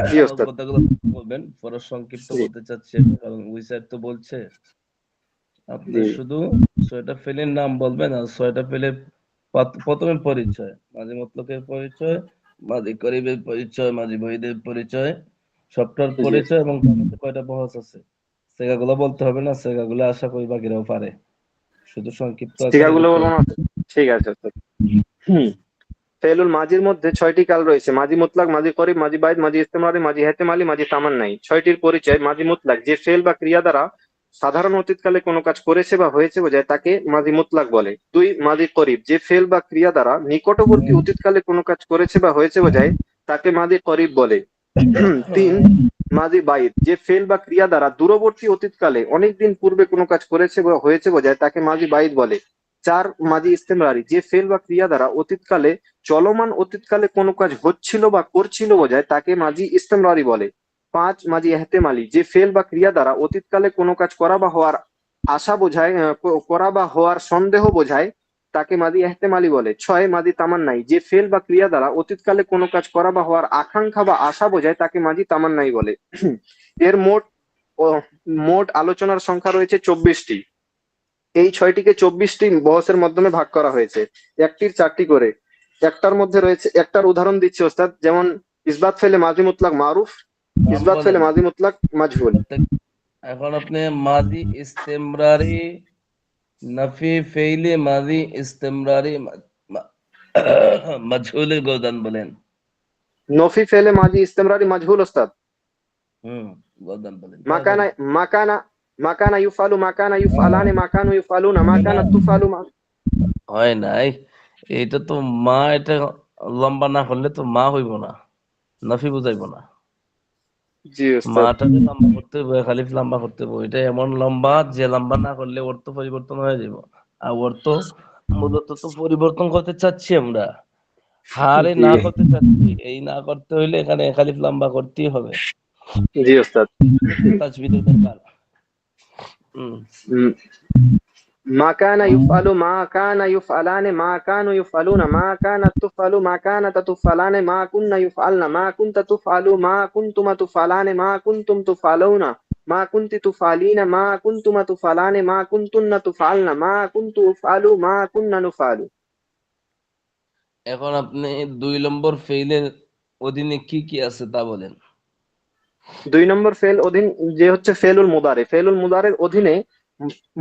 জি আমার ওস্তাদ। কথাগুলো বলবেন, পরে সংক্ষিপ্ত জি করতে চাচ্ছি, কারণ উইসার তো বলছে আপনি জি শুধু 6টা ফেলের নাম বলবেন আর 6টা ফেলের প্রথমে পরিচয়, মাঝি মতলকের পরিচয়, মাঝি করিবের পরিচয়, মাঝি বহিদের পরিচয়, সবটার জি পরিচয় এবং তার মধ্যে কয়টা বহস আছে সেগাগুলো বলতে হবে না, সেগাগুলো আশা করি বাকিরাও পারে, শুধু সংক্ষিপ্ত আকারে সিগাগুলো বলতে বলবো হবে। না? ঠিক আছে ওস্তাদ। হুম। ফেলুল মাজির মধ্যে 6টি কাল রয়েছে: মাজি মুতলাক, মাজি করিব, মাজি বাইদ, মাজি ইস্তেমারি, মাজি হেতেমালি, মাজি তামান্নাই। 6টির পরিচয়: মাজি মুতলাক, যে ফেল বা ক্রিয়া দ্বারা সাধারণ অতীতকালে কোনো কাজ করেছে বা হয়েছে বোঝায় তাকে মাজি মুতলাক বলে। 2, মাজি করিব, যে ফেল বা ক্রিয়া দ্বারা নিকটবর্তী অতীতকালে কোনো কাজ করেছে বা হয়েছে বোঝায় তাকে মাজি করিব বলে। 3, মাজি বাইদ, যে ফেল বা ক্রিয়া দ্বারা দূরবর্তী অতীতকালে অনেকদিন পূর্বে কোনো কাজ করেছে বা হয়েছে বোঝায় তাকে মাজি বাইদ বলে। 4, মাজি ইস্তেমরারি, যে ফেল বা ক্রিয়া দ্বারা অতীতকালে চলমান অতীতকালে কোনো কাজ হচ্ছিল বা করছিল বোঝায় তাকে মাজি ইস্তেমরারি বলে। 5, মাজি এহতেমালি, যে ফেল বা ক্রিয়া দ্বারা অতীতকালে কোনো কাজ করা বা হওয়ার আশা বোঝায়, করা বা হওয়ার সন্দেহ বোঝায় তাকে মাজি এহতেমালি বলে। 6, মাজি তামান্নাই, যে ফেল বা ক্রিয়া দ্বারা অতীতকালে কোনো কাজ করা বা হওয়ার আকাঙ্ক্ষা বা আশা বোঝায় তাকে মাজি তামান্নাই বলে। এর মোট আলোচনার সংখ্যা রয়েছে 24টি। এই 6টিকে 24টি বহসের মাধ্যমে ভাগ করা হয়েছে, একটির 4টি করে। একটার মধ্যে রয়েছে, একটার উদাহরণ দিচ্ছি ওস্তাদ, যেমন ইসবাত ফেলে মাজি মুতলাক মারুফ, নাম ইসবাত বলেন। ফেলে মাজি মুতলাক মাজহুল। এখন আপনি মাজি ইস্তেমরারি, নফি ফেইলে মাজি ইস্তেমরারি, মাজহুলের গর্দান বলেন। নফি ফেলে মাজি ইস্তেমরারি মাজহুল ওস্তাদ। হুম, গর্দান বলেন মাকানা তাড়াতাড়ি। মাকানা মাকানা ইউফালু, মাকানা ইউফআলানে, মাকানু ইউফআলুনা, মাকানা তুফালু হয় নাই, এটা তো মা, এটা লম্বা না করলে তো মা হইব না, নফি বুঝাইব না। জি ওস্তাদ। মাটাকে লম্বা করতে হবে, খালিফ লম্বা করতে হবে, এটা এমন লম্বা যে লম্বা না করলে অর্থ পরিবর্তন হয়ে যাব। আর অর্থ মূলত তো পরিবর্তন করতে চাচ্ছি আমরা, হারে জি না করতে চাচ্ছি। এই না করতে হইলে এখানে খালিফ লম্বা করতেই হবে, জি ওস্তাদ। তাজবিদের দরকার। হুম, উম, ما كان يفعل، ما كان يفعلان، ما كانوا يفعلون، ما كانت تفعل، ما كانت تفعلان، ما كنا يفعلن، ما كنت تفعل، ما كنتم تفعلان، ما كنتم تفعلون، ما كنت تفعلين، ما كنتم تفعلان، ما كنتن تفعلن، ما كنت أفعل، ما كنا نفعل। এখন আপনি 2 নম্বর ফেইলের অধীনে কি কি আছে তা বলেন। 2 নম্বর ফেল অধীন যে হচ্ছে ফেলুল মুদারে, ফেলুল মুদারের অধীনে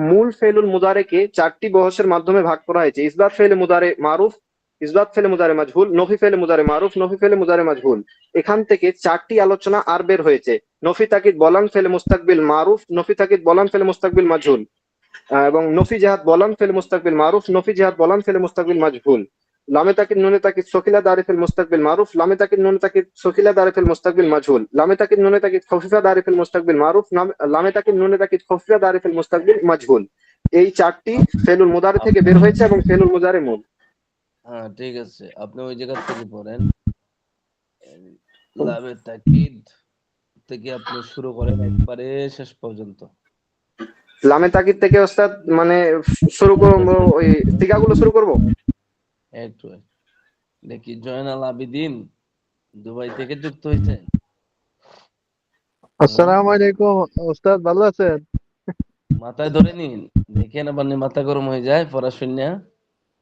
মূল ফেলুল মুদারেকে 4টি বহসের মাধ্যমে ভাগ করা হয়েছে: ইসবাত ফেলে মুদারে মারুফ, ইসবাত ফেলে মুদারে মাজহুল, নফি ফেলে মুদারে মারুফ, নফি ফেলে মুদারে মাজহুল। এখান থেকে 4টি আলোচনা আর বের হয়েছে: নফি তাকিদ বলান ফেলে মুস্তাকবিল মারুফ, নফি তাকিদ বলান ফেলে মুস্তাকবিল মাজহুল, এবং নফি জেহাদ বলান ফেলে মুস্তাকবিল মারুফ, নফি জেহাদ বলান ফেলে মুস্তাকবিল মাজহুল। লামে তাকিদ নুনে তাকিদ সকিলা দারিফিল মুস্তাকবিল মারুফ, লামে তাকিদ নুনে তাকিদ সকিলা দারিফিল মুস্তাকবিল মাজহুল, লামে তাকিদ নুনে তাকিদ খফিফা দারিফিল মুস্তাকবিল মারুফ, লামে তাকিদ নুনে তাকিদ খফিফা দারিফিল মুস্তাকবিল মাজহুল। এই 4টি ফেলুল মুদারে থেকে বের হয়েছে এবং ফেলুল মুদারে মূল। হ্যাঁ ঠিক আছে, আপনি ওই জায়গা থেকে পড়েন, লাভে তাকিদ থেকে আপনি শুরু করেন একবারে শেষ পর্যন্ত। লামে তাকিদ থেকে ওস্তাদ মানে শুরু করব, ওই সিগাগুলো শুরু করব। একটু দেখি জয়নাল আবিদিন দুবাই থেকে যুক্ত হয়েছে। আসসালামু আলাইকুম ওস্তাদ, ভালো আছেন? মাথায় ধরে নিন, দেখেন আবার মাথা গরম হয়ে যায় পড়াশোনা।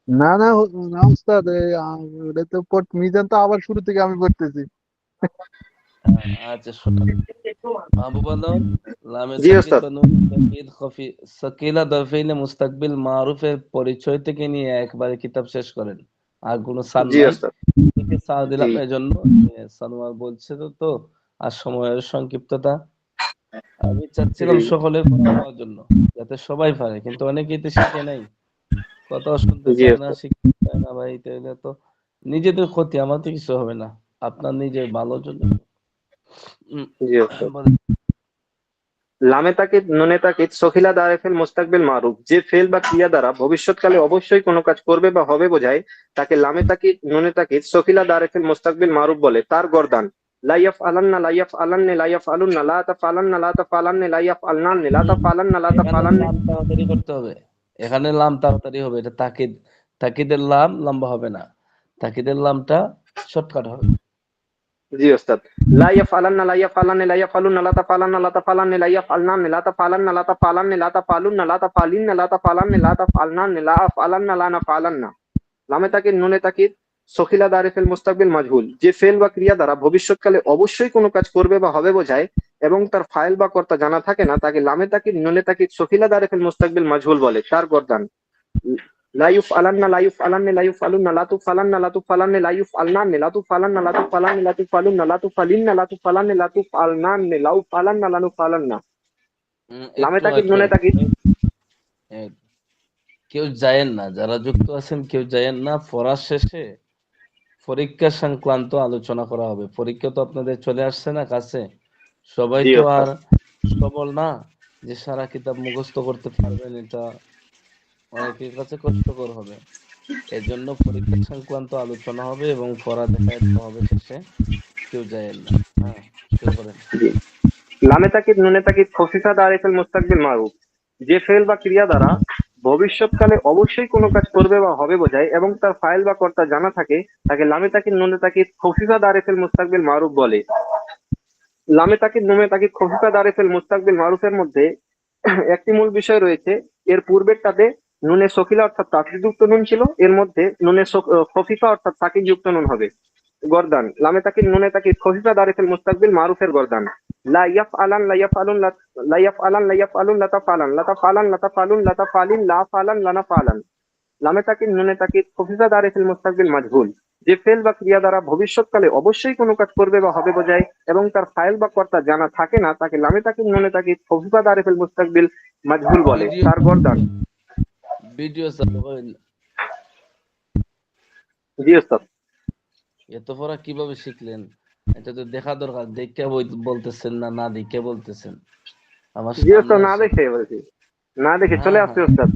না না না ওস্তাদ, এটা তো মিজান তো আবার শুরু থেকে আমি পড়তেছি। আচ্ছা শোনো, মাহবুব আলম, লামে জি তাকিদ ওস্তাদ। বা নুন তাকিদ খফি সাকিলা দফিলে মুস্তাকবিল মারুফের পরিচয় থেকে নিয়ে একবারে কিতাব শেষ করেন, আর কোনো সার জি নাই। ওস্তাদ। থেকে সার জি দিলাম এজন্য যে সানোয়ার বলছে তো আর সময়ের সংক্ষিপ্ততা, আমি চাচ্ছিলাম জি সকলের কথা হওয়ার জন্য যাতে সবাই পারে, কিন্তু অনেকেই তো শিখে নাই, কথাও শুনতে জি চায় না, ওস্তাদ। শিখতে চায় না ভাই, তাহলে তো নিজেদের ক্ষতি, আমার তো কিছু হবে না, আপনার নিজের ভালোর জন্য। জি ওস্তাদ। বলেন। লামে তাকিদ নুনে তাকিদ সখিলা দারেফেল মুস্তাকবিল মারুফ, যে ফেল বা ক্রিয়া দ্বারা ভবিষ্যৎকালে অবশ্যই কোনো কাজ করবে বা হবে বোঝায় তাকে লামে তাকিদ নুনে তাকিদ সখিলা দারেফেল মুস্তাকবিল মারুফ বলে। তার গর্দান: লাইয়াফ আলান্না, লাইয়াফ আলান্নে, লাইয়াফ আলুন্না, লা তাফআলান্না, লা তাফআলান্নে, লাইয়াফ আলনান্নে, লা তাফআলান্না, লা এখানে তাফআলান্নে। লাম তাড়াতাড়ি করতে হবে, এখানে লাম তাড়াতাড়ি হবে, এটা তাকিদ, তাকিদের লাম লম্বা হবে না, তাকিদের লামটা শর্টকাট হবে। জি ওস্তাদ। লা ইয়াফআলান্না লা ইয়াফআলান্না লা ইয়াফআলুন্না লা তাফআলান্না লা তাফআলান্না লা ইয়াফআলনান্না লা তাফআলান্না লা তাফআলান্না লা তাফআলুন্না লা তাফআলিন্না লা তাফআলান্না লা তাফআলনান্না লা আফআলান্না লা নাফআলান্না। লামে তাকিদ নুনে তাকিদ সখিলা দারে ফেল মুস্তাকবিল মাজহুল, যে ফেল বা ক্রিয়া দ্বারা ভবিষ্যৎকালে অবশ্যই কোনো কাজ করবে বা হবে বোঝায় এবং তার ফাইল বা কর্তা জানা থাকে না, তাকে লামে তাকিদ নুনে তাকিদ সখিলা দারে ফেল মুস্তাকবিল মাজহুল বলে। তার গর্দান লা ইউফআলান্না লা ইউফআলান্না লা ইউফআলুন্না লা তুফআলান্না লা তুফআলান্না লা ইউফআলনান্না লা তুফআলান্না লা তুফআলান্না লা তুফআলুন্না লা তুফআলিন্না লা তুফআলান্না লা তুফআলনান্না লা উফআলান্না লা নুফআলান্না। লামে একটু তাকিদ একটু নুনে তাকিদ এক- কেউ যায়েন না, যারা যুক্ত আছেন কেউ যায়েন না। পড়ার শেষে পরীক্ষা সংক্রান্ত আলোচনা করা হবে। পরীক্ষা তো আপনাদের চলে আসছে না কাছে, সবাই জি তো ওস্তাদ। আর সবল না যে সারা কিতাব মুখস্থ করতে পারবেন, এটা অনেকের কাছে কষ্টকর হবে। এজন্য পরীক্ষা সংক্রান্ত আলোচনা হবে এবং পড়া দেখাতে হবে শেষে, কেউ যায়েন না। হ্যাঁ, শুরু করেন। জি। লামে তাকিদ নুনে তাকিদ খফিফা দারে ফেল মুস্তাকবিল মারুফ, যে ফেল বা ক্রিয়া দ্বারা ভবিষ্যৎকালে অবশ্যই কোনো কাজ করবে বা হবে বোঝায় এবং তার ফাইল বা কর্তা জানা থাকে, তাকে লামে তাকিদ নুনে তাকিদ খফিফা দারে ফেল মুস্তাকবিল মারুফ বলে। লামে তাকিদ নুনে তাকিদ খফিফা দারে ফেল মুস্তাকবিল মারুফের মধ্যে একটি মূল বিষয় রয়েছে। এর পূর্বেরটাতে নুনে সকিলা অর্থাৎ তাকিদযুক্ত নুন ছিল, এর মধ্যে নুনে খফিফা অর্থাৎ তাকিদযুক্ত নুন হবে। গর্দান লামে তাকিদ নুনে তাকিদ খফিফা দারে ফেল মুস্তাকবিল মারুফের গর্দান লা ইয়াফআলান লা ইয়াফআলুন লা ইয়াফআলান লা ইয়াফআলুন লা তাফআলান লা তাফআলান লা তাফআলুন লা তাফআলিন লা ফালান লা নাফআলান। লামে তাকিদ নুনে তাকিদ খফিফা দারে ফেল মুস্তাকবিল মাজহুল, যে ফেল বা ক্রিয়া দ্বারা ভবিষ্যৎকালে অবশ্যই কোনো কাজ করবে বা হবে বোঝায় এবং তার ফাইল বা কর্তা জানা থাকে না, তাকে লামে তাকিদ নুনে তাকিদ খফিফা দারে ফেল মুস্তাকবিল মাজহুল বলে। ভিডিও তার গর্দান ভিডিও চালু করেন। জি ওস্তাদ। এত পড়া কিভাবে শিখলেন? এটা তো দেখা দরকার। দেখে বলতেছেন না, না দেখে বলতেছেন। আমার জি ওস্তাদ, সামনে না আসেন। দেখে বলছি, না দেখে হ্যাঁ চলে হ্যাঁ, আসছে ওস্তাদ।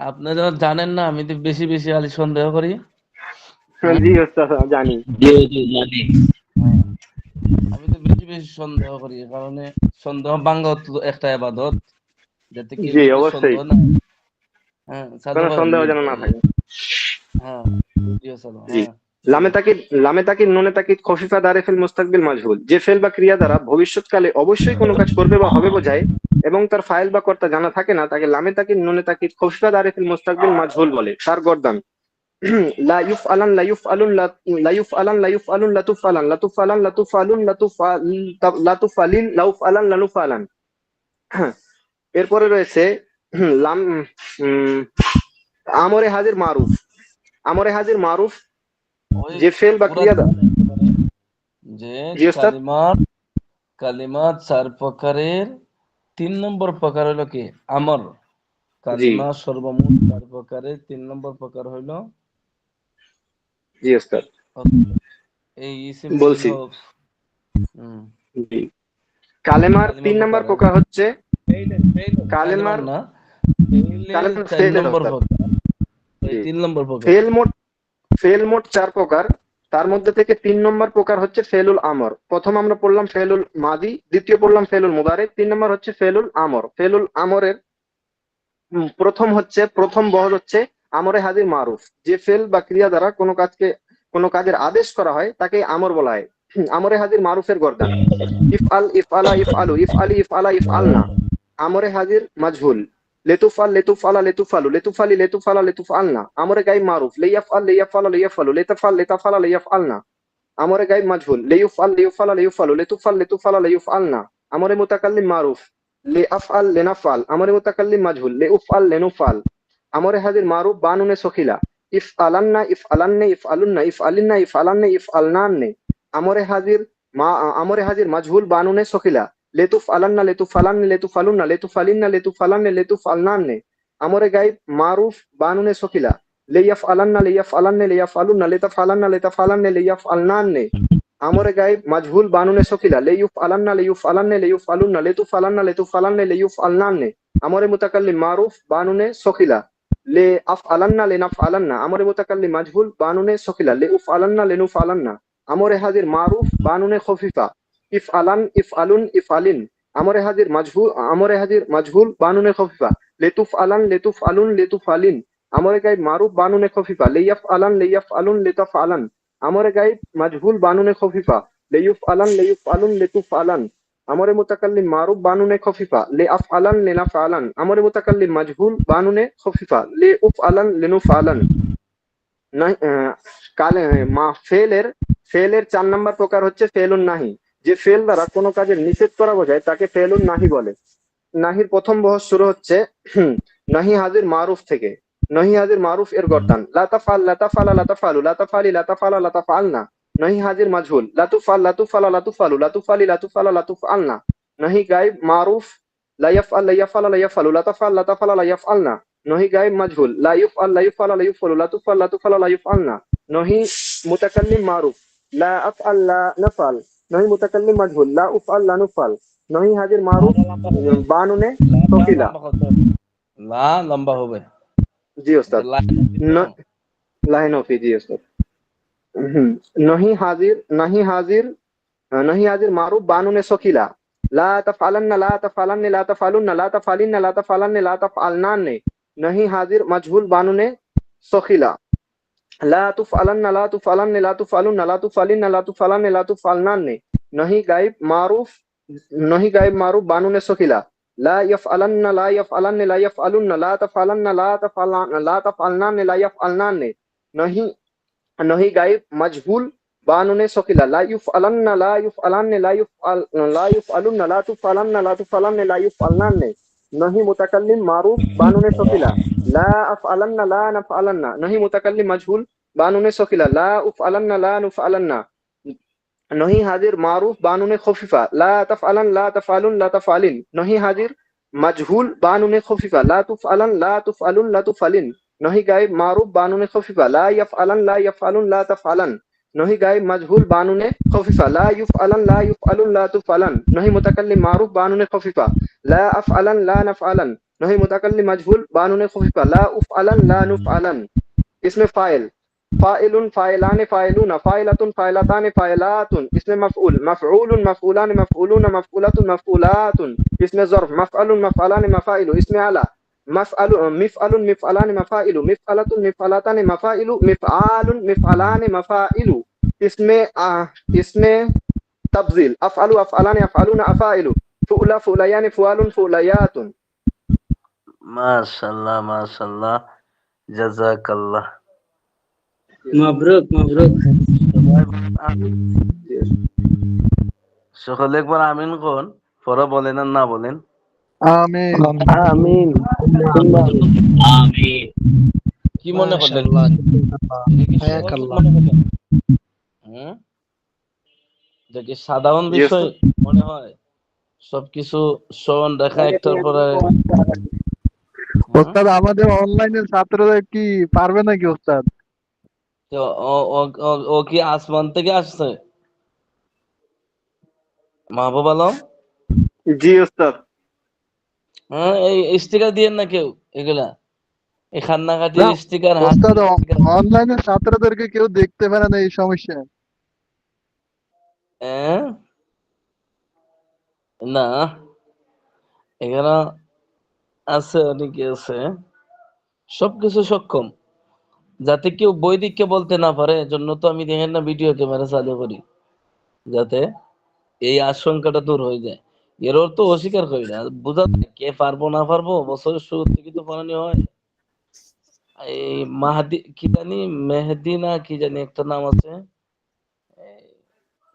আপনারা জানেন না আমি তো বেশি বেশি খালি সন্দেহ করি। হ্যাঁ, জি ওস্তাদ জানি। হ্যাঁ, আমি তো বেশি বেশি সন্দেহ করি, এ কারণে সন্দেহ ভাঙা তো একটা ইবাদত, যাতে কেউ জি যাতে অবশ্যই, সন্দেহ না। হ্যাঁ, চালু কোনো করেন সন্দেহ মিউট যেন না করেন। থাকে। হ্যাঁ, ভিডিও চালু। জি। হ্যাঁ, শুরু। লামে তাকিদ নুনে তাকিদ খফিফা দারে ফেল মুস্তাকবিল মাজহুল, যে ফেল বা ক্রিয়া দ্বারা ভবিষ্যৎকালে অবশ্যই কোনো কাজ করবে বা হবে বোঝায় এবং তার ফাইল বা কর্তা জানা থাকে না, তাকে লামে তাকিদ নুনে তাকিদ খফিফা দারে ফেল মুস্তাকবিল মাজহুল বলে। তার গর্দান লা ইউফআলান লা ইউফআলুন লা ইউফআলান লা ইউফআলুন লা তুফআলান লা তুফআলান লা তুফআলুন লা তুফআলিন লা উফআলান লা নুফআলান। এরপরে রয়েছে লাম উম, আমরে হাজির মারুফ। আমরে হাজির মারুফ, ওই যে ফেল বা পুরা ক্রিয়া দ্বারা যে জি ওস্তাদ। কালিমাত 4 প্রকারের 3 নম্বর প্রকার হলো কি? আমর। জি কালিমা সর্বমোট 4 প্রকারের 3 নম্বর প্রকার হইলো জি ওস্তাদ এই ইসিম ফিল বলছি। হক। হুম, জি, কালেমার কালিমা 3 নম্বর প্রকার প্রকার হচ্ছে কালিমার কালেমার না, ফেইলের কালেমার 4 ফেলের নম্বর ওস্তাদ। প্রকার, এই জি, 3 নম্বর প্রকার। ফেল মোট ফেল মোট 4 প্রকার। তার মধ্যে থেকে 3 নম্বর প্রকার হচ্ছে ফেলুল আমর। প্রথম আমরা পড়লাম ফেলুল মাদি, দ্বিতীয় পড়লাম ফেলুল মুদারে, 3 নম্বর হচ্ছে ফেলুল আমর। ফেলুল আমরের প্রথম বহর হচ্ছে আমরে হাজির মারুফ, যে ফেল বা ক্রিয়া দ্বারা কোনো কাজের আদেশ করা হয় তাকে আমর বলা হয়। আমরে হাজির মারুফের গর্দান ইফআল ইফআলা ইফআলু ইফআলি ইফআলা ইফআলনা। আমরে হাজির মাজহুল লেতুফাল লেতুফালা লেতুফালু লেতুফালি লেতুফালা লেতুফআলনা। আমরে গাইব মারুফ লেয়াফআল লেয়াফালা লেয়াফালু লেতাফাল লেতাফালা লেয়াফআলনা। আমরে গাইব মাজহুল লেয়ুফআল লেয়ুফালা লেয়ুফালু লেতুফাল লেতুফালা লেয়ুফআলনা। আমরে মুতাকাল্লিম মারুফ লেআফআল লেনাফআল। আমরে মুতাকাল্লিম মাজহুল লেউফআল লেনুফআল। আমরে হাজির মারুফ বানুনে সখিলা ইফআলান্না ইফআলান্নে ইফআলুন্না ইফআলিন্না ইফআলান্নে ইফআলনান্নে। আমরে হাজির আমরে হাজির মাজহুল বানুনে সখিলা লেতুফআলান্না লেতুফআলান্নে লেতুফআলুন্না লেতুফআলিন্না লেতুফআলান্নে লেতুফআলনান্নে। আমরে গাইব মারুফ বানুনে সখিলা লেয়াফআলান্না লেয়াফআলান্নে লেয়াফআলুন্না লেতাফআলান্না লেতাফআলান্নে লেয়াফআলনান্নে। আমরে গাইব মাজহুল বানুনে সখিলা লেয়ুফআলান্না লেয়ুফআলান্নে লেয়ুফআলুন্না লেতুফআলান্না লেতুফআলান্নে লেয়ুফআলনান্নে। আমরে মুতাকাল্লিম মারুফ বানুনে সখিলা লে আফআলান্না লেনাফআলান্না। আমরে মুতাকাল্লিম মাজহুল বানুনে সখিলা লেউফআলান্না লেনুফআলান্না। আমরে হাজির মারুফ বানুনে খফিফা ইফআলান ইফআলুন ইফআলিন। আমরে হাজির মাজহুল বানুনে খফিফা লেতুফআলান লেতুফআলুন লেতুফআলিন। আমরে গাইব মারুফ বানুনে খফিফা লেয়াফআলান লেয়াফআলুন লেতাফআলান। আমরে গাইব মাজহুল বানুনে খফিফা লিয়ুফআলান লিতুফআলান। আমরে মুতাকাল্লিম মারুফ বানুনে খফিফা লিআফআলান লিনাফআলান। আমরে মুতাকাল্লিম মাজহুল বানুনে খফিফা লিউফআলান লিনুফআলান। ফেলের ৪ নম্বর প্রকার হচ্ছে ফেলুন নাহি। যে ফেল দ্বারা কোনো কাজের নিষেধ করা বোঝায় তাকে ফেলুন নাহি বলে। নাহির প্রথম বহর শুরু হচ্ছে নাহি হাজির মারুফ থেকে। নাহি হাজির মারুফ এর গর্দান লা তাফআল লা তাফআলা লা তাফআলু লা তাফআলি লা তাফআলা লা তাফআলনা। নাহি হাজির মাজহুল লা তুফআল লা তুফআলা লা তুফআলু লা তুফআলি লা তুফআলা লা তুফআলনা। নাহি গায়েব মারুফ লা ইয়াফআল লা ইয়াফআলা লা ইয়াফআলু লা তাফআল লা তাফআলা লা ইয়াফআলনা। নহি গায়েব মাজহুল লা ইউফআল লা ইউফআলা লা ইউফআলু লা তুফআল লা তুফআলা লা ইউফআলনা। নহি মুতাকাল্লিম মারুফ লা আফআল লা নাফআল। নহি মুতাকাল্লিম মাজহুল লা উফআল লা নুফআল। নহি হাজির মারুফ বানুনে সকিলা। লা লম্বা হবে। জি ওস্তাদ। লাহিনফি জি ওস্তাদ। নহি হাজির মারুফ বানুনে সকিলা। লা তাফআলান্না লা তাফআলান্নি লা তাফআলুন্না লা তাফআলিন্না লা তাফআলান্নি লা তাফআলনান্নি। নহি হাজির মাজহুল বানুনে সকিলা। লা তুফআলান্না লা তুফআলান্নি লা তুফআলুন্না লা তুফআলিন্না লা তুফআলান্নি লা তুফআলনান্নি। নহি গায়েব মারুফ বানুনে সকিলা। লা ইয়াফআলান্না লা ইয়াফআলান্নি লা ইয়াফআলুন্না লা তাফআলান্না লা তাফআলনান্নি লা ইয়াফআলনান্নি। নহি গায়েব মাজহুল বানুনে সকিলা। লা ইউফআলান্না লা ইউফআলান্নি লা ইউফআলুন্না লা তুফআলান্না লা তুফআলান্নি লা ইউফআলনান্নি। নহি মুতাকাল্লিম মারুফ বানুনে সকিলা। লা আফআলান্না লা নাফআলান্না। নহি মুতাকাল্লিম মাজহুল বানুনে সকিলা। লা উফআলান্না লা নুফআলান্না। নহি হাজির মারুফ বানুনে খফিফা। লা তাফআলান লা তাফআলুন লা তাফআলিন। নহি হাজির মাজহুল বানুনে খফিফা। লা তুফআলান লা তুফআলুন লা তুফআলিন। নহি গায়েব মারুফ বানুনে খফিফা। লা ইয়াফআলান লা ইয়াফআলুন লা তাফআলান। নহি গায়েব মাজহুল বানুনে খফিফা। লা ইউফআলান লা ইউফআলুন লা তুফআলান। নহি মুতাকাল্লিম মারুফ বানুনে খফিফা। লা আফআলান লা নাফআলান। নহি মুতাকাল্লিম মাজহুল বানুনে খফিফা। লা উফআলান লা নুফআলান। इसमें फाइल फाइलुन फाइलान फाइलुना फाइलतुन फाइलतान फाइलातुन। इसमें मफऊल मफऊलुन मफऊलान मफऊलुन मफऊलतुन मफऊलातुन। इसमें ज़र्फ मफअलुन मफअलान मफाइलु। इसमें आला मिफ़अलुन मिफ़अलान मफाइलु मिफ़अलतुन मिफ़अलतान मफाइलु मिफ़आलुन मिफ़अलान मफाइलु। इसमें तब्जील अफ़अलु अफ़अलान अफ़अलुन अफ़ाइलु फ़ुअला फ़ुअलयान फ़ुअलुन फ़ुअलयातुन। মাশাআল্লাহ জাযাকাল্লাহ। মাবরুক মাবরুক। সকলে একবার আমিন কোন, পরে বলেন আর না বলেন। আমিন। আমিন। আমিন। কি মনে করলেন? দেখি সাধারণ বিষয় মনে হয় সবকিছু সমান রেখা একটার পরে। ওস্তাদ আমাদের অনলাইনের ছাত্ররা কি পারবে নাকি ওস্তাদ? তো ও কি আসমান থেকে আসছে? মাহবুব আলম, জি ওস্তাদ। হ্যাঁ, এই স্টিকার দিয়েন না কেউ, এগুলা এই খান্নাঘাটি না, স্টিকার। ওস্তাদ অনলাইনের ছাত্রদেরকে কেউ দেখতে পারে না, এই সমস্যা। না, এখানে আছে, অনেকে আছে সবকিছু সক্ষম, যাতে কেউ বৈদিককে বলতে না পারে। এজন্য তো আমি দেখেন না ভিডিও ক্যামেরা চালু করি, যাতে এই আশঙ্কাটা দূর হয়ে যায়। এর অর্থ অস্বীকার করি না, বোঝা কে পারবো না পারবো বছরের শুরু থেকে তো পড়ানো হয়। এই মাহাদি কি জানি, মেহেদি না কি জানি একটা নাম আছে,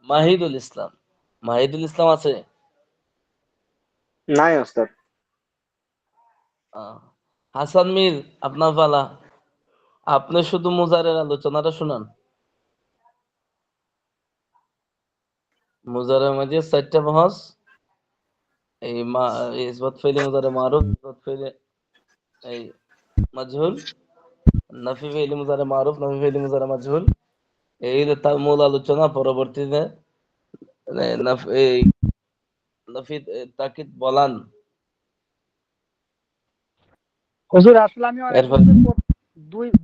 মাহিদুল ইসলাম আছে। নাই ওস্তাদ। হাসান মির, আপনার পালা, আপনি শুধু মুজারের আলোচনাটা শুনান। মুজারের মাঝে 4টা বহস, এই ইসবাত ফেলি মুজারে মারুফ, ইসবাত ফেলি এই মাজহুল, নাফি ফেলি মুজারে মারুফ, নাফি ফেলি মুজারে মাজহুল, এই তার মূল আলোচনা। পরবর্তীতে এই নাফি তাকিদ বলান। হুজুর আসলে আমি অনেক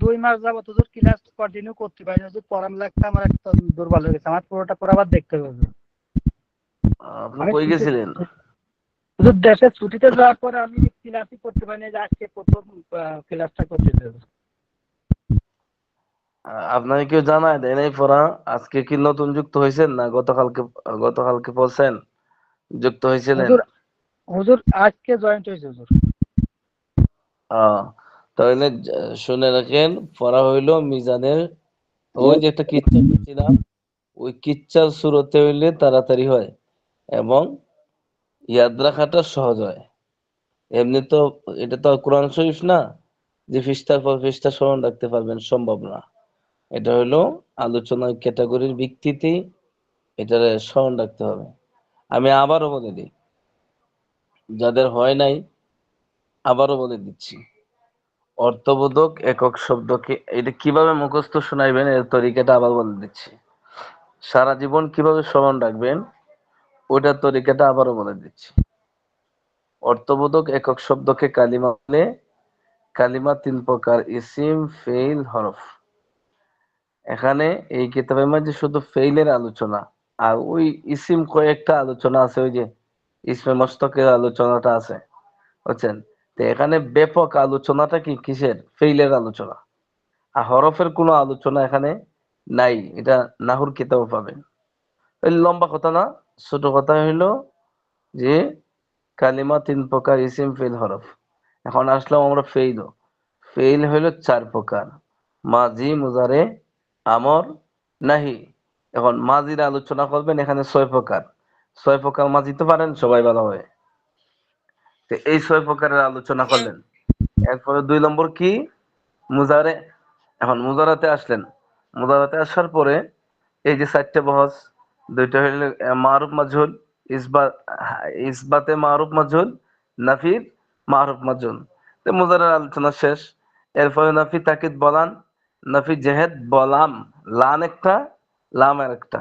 দুই মাস যাবত হুজুর ক্লাস কন্টিনিউ করতে পারি হুজুর, পড়ার লাগতে আমার একটা দুর্বল হয়ে গেছে, আমার পুরোটা পড়া আবার দেখতে হবে হুজুর। আপনি কই গেছিলেন? হুজুর দেশে ছুটিতে যাওয়ার পরে আমি ক্লাসই করতে পারিনি, যে আজকে প্রথম ক্লাসটা করতে হবে। আপনাকে কেউ জানায় দেয় নাই পড়া? আজকে কি নতুন যুক্ত হয়েছেন না গতকালকে পড়ছেন, যুক্ত হয়েছিলেন? হুজুর হুজুর আজকে জয়েন্ট হয়েছে হুজুর। তাহলে শুনে রাখেন, পড়া হইলো মিজানের ওই যে একটা কিচ্ছা বলছিলাম, ওই কিচ্ছার শুরুতে হইলে তাড়াতাড়ি হয় এবং ইয়াদ রাখাটা সহজ হয়। এমনি তো এটা তো কোরআন শরীফ না যে পৃষ্ঠার পর পৃষ্ঠা স্মরণ রাখতে পারবেন, সম্ভব না। এটা হলো আলোচনার ক্যাটাগরির ভিত্তিতে এটার স্মরণ রাখতে হবে। আমি আবারও বলে দিই, যাদের হয় নাই আবারও বলে দিচ্ছি, অর্থবোধক একক শব্দকে এটা কিভাবে মুখস্থ শোনাইবেন এর তরিকাটা আবার বলে দিচ্ছি। সারা জীবন কিভাবে স্মরণ রাখবেন ওইটার তরিকাটা আবারও বলে দিচ্ছি। অর্থবোধক একক শব্দকে কালিমা বলে। কালিমা 3 প্রকার: ইসিম, ফেইল, হরফ। এখানে এই কিতাবের মধ্যে শুধু ফেইলের আলোচনা, আর ওই ইসিম কয়েকটা আলোচনা আছে, ওই যে ইসমে মস্তকের আলোচনাটা আছে, বুঝছেন? তো এখানে ব্যাপক আলোচনাটা কি কিসের? ফেইলের আলোচনা। আর হরফের কোনো আলোচনা এখানে নাই, এটা নাহুর কিতাবে পাবেন। এই লম্বা কথা না, ছোট কথা হইলো যে কালিমা 3 প্রকার: ইসিম, ফেইল, হরফ। এখন আসলাম আমরা ফেইল। ফেইল হইলো 4 প্রকার: মাজি, মুজারে, আমর, নাহি। এখন মাজির আলোচনা করবেন, এখানে 6 প্রকার। 6 প্রকার মাজি তো পারেন সবাই ভালোভাবে। তো এই 6 প্রকারের আলোচনা করলেন। এরপরে 2 নম্বর কি? মুজারে। এখন মুজারাতে আসলেন। মুজারাতে আসার পরে এই যে 4টে বহস, 2টা হইল মারুফ মাজহুল, ইসবাত, ইসবাতে মারুফ মাজহুল, নাফির মারুফ মাজহুল। তো মুজারার আলোচনা শেষ। এরপরে নাফি তাকিদ বলান, নাফি জেহেদ বলাম, লান একটা, লাম আর একটা,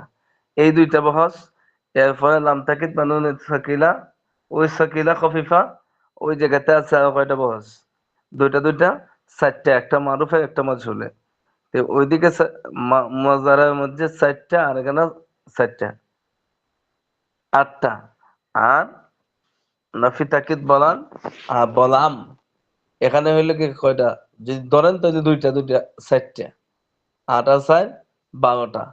এই 2টা বহস। এরপরে লাম তাকিদ বানুন সাকিলা, ওই সাকিলা খফিফা, ওই জায়গাতে আছে আর কয়টা বহস? 2টা 4টে, একটা মারুফে একটা মাজহুলে। তো ওইদিকে মুজারার মধ্যে 4টা আর এখানে 4টা, 8টা। আর নাফি তাকিদ বলান আর বলাম এখানে হইলে কি কয়টা? যদি ধরেন তাহলে 2টা 4টা, 8 আর 4 12টা।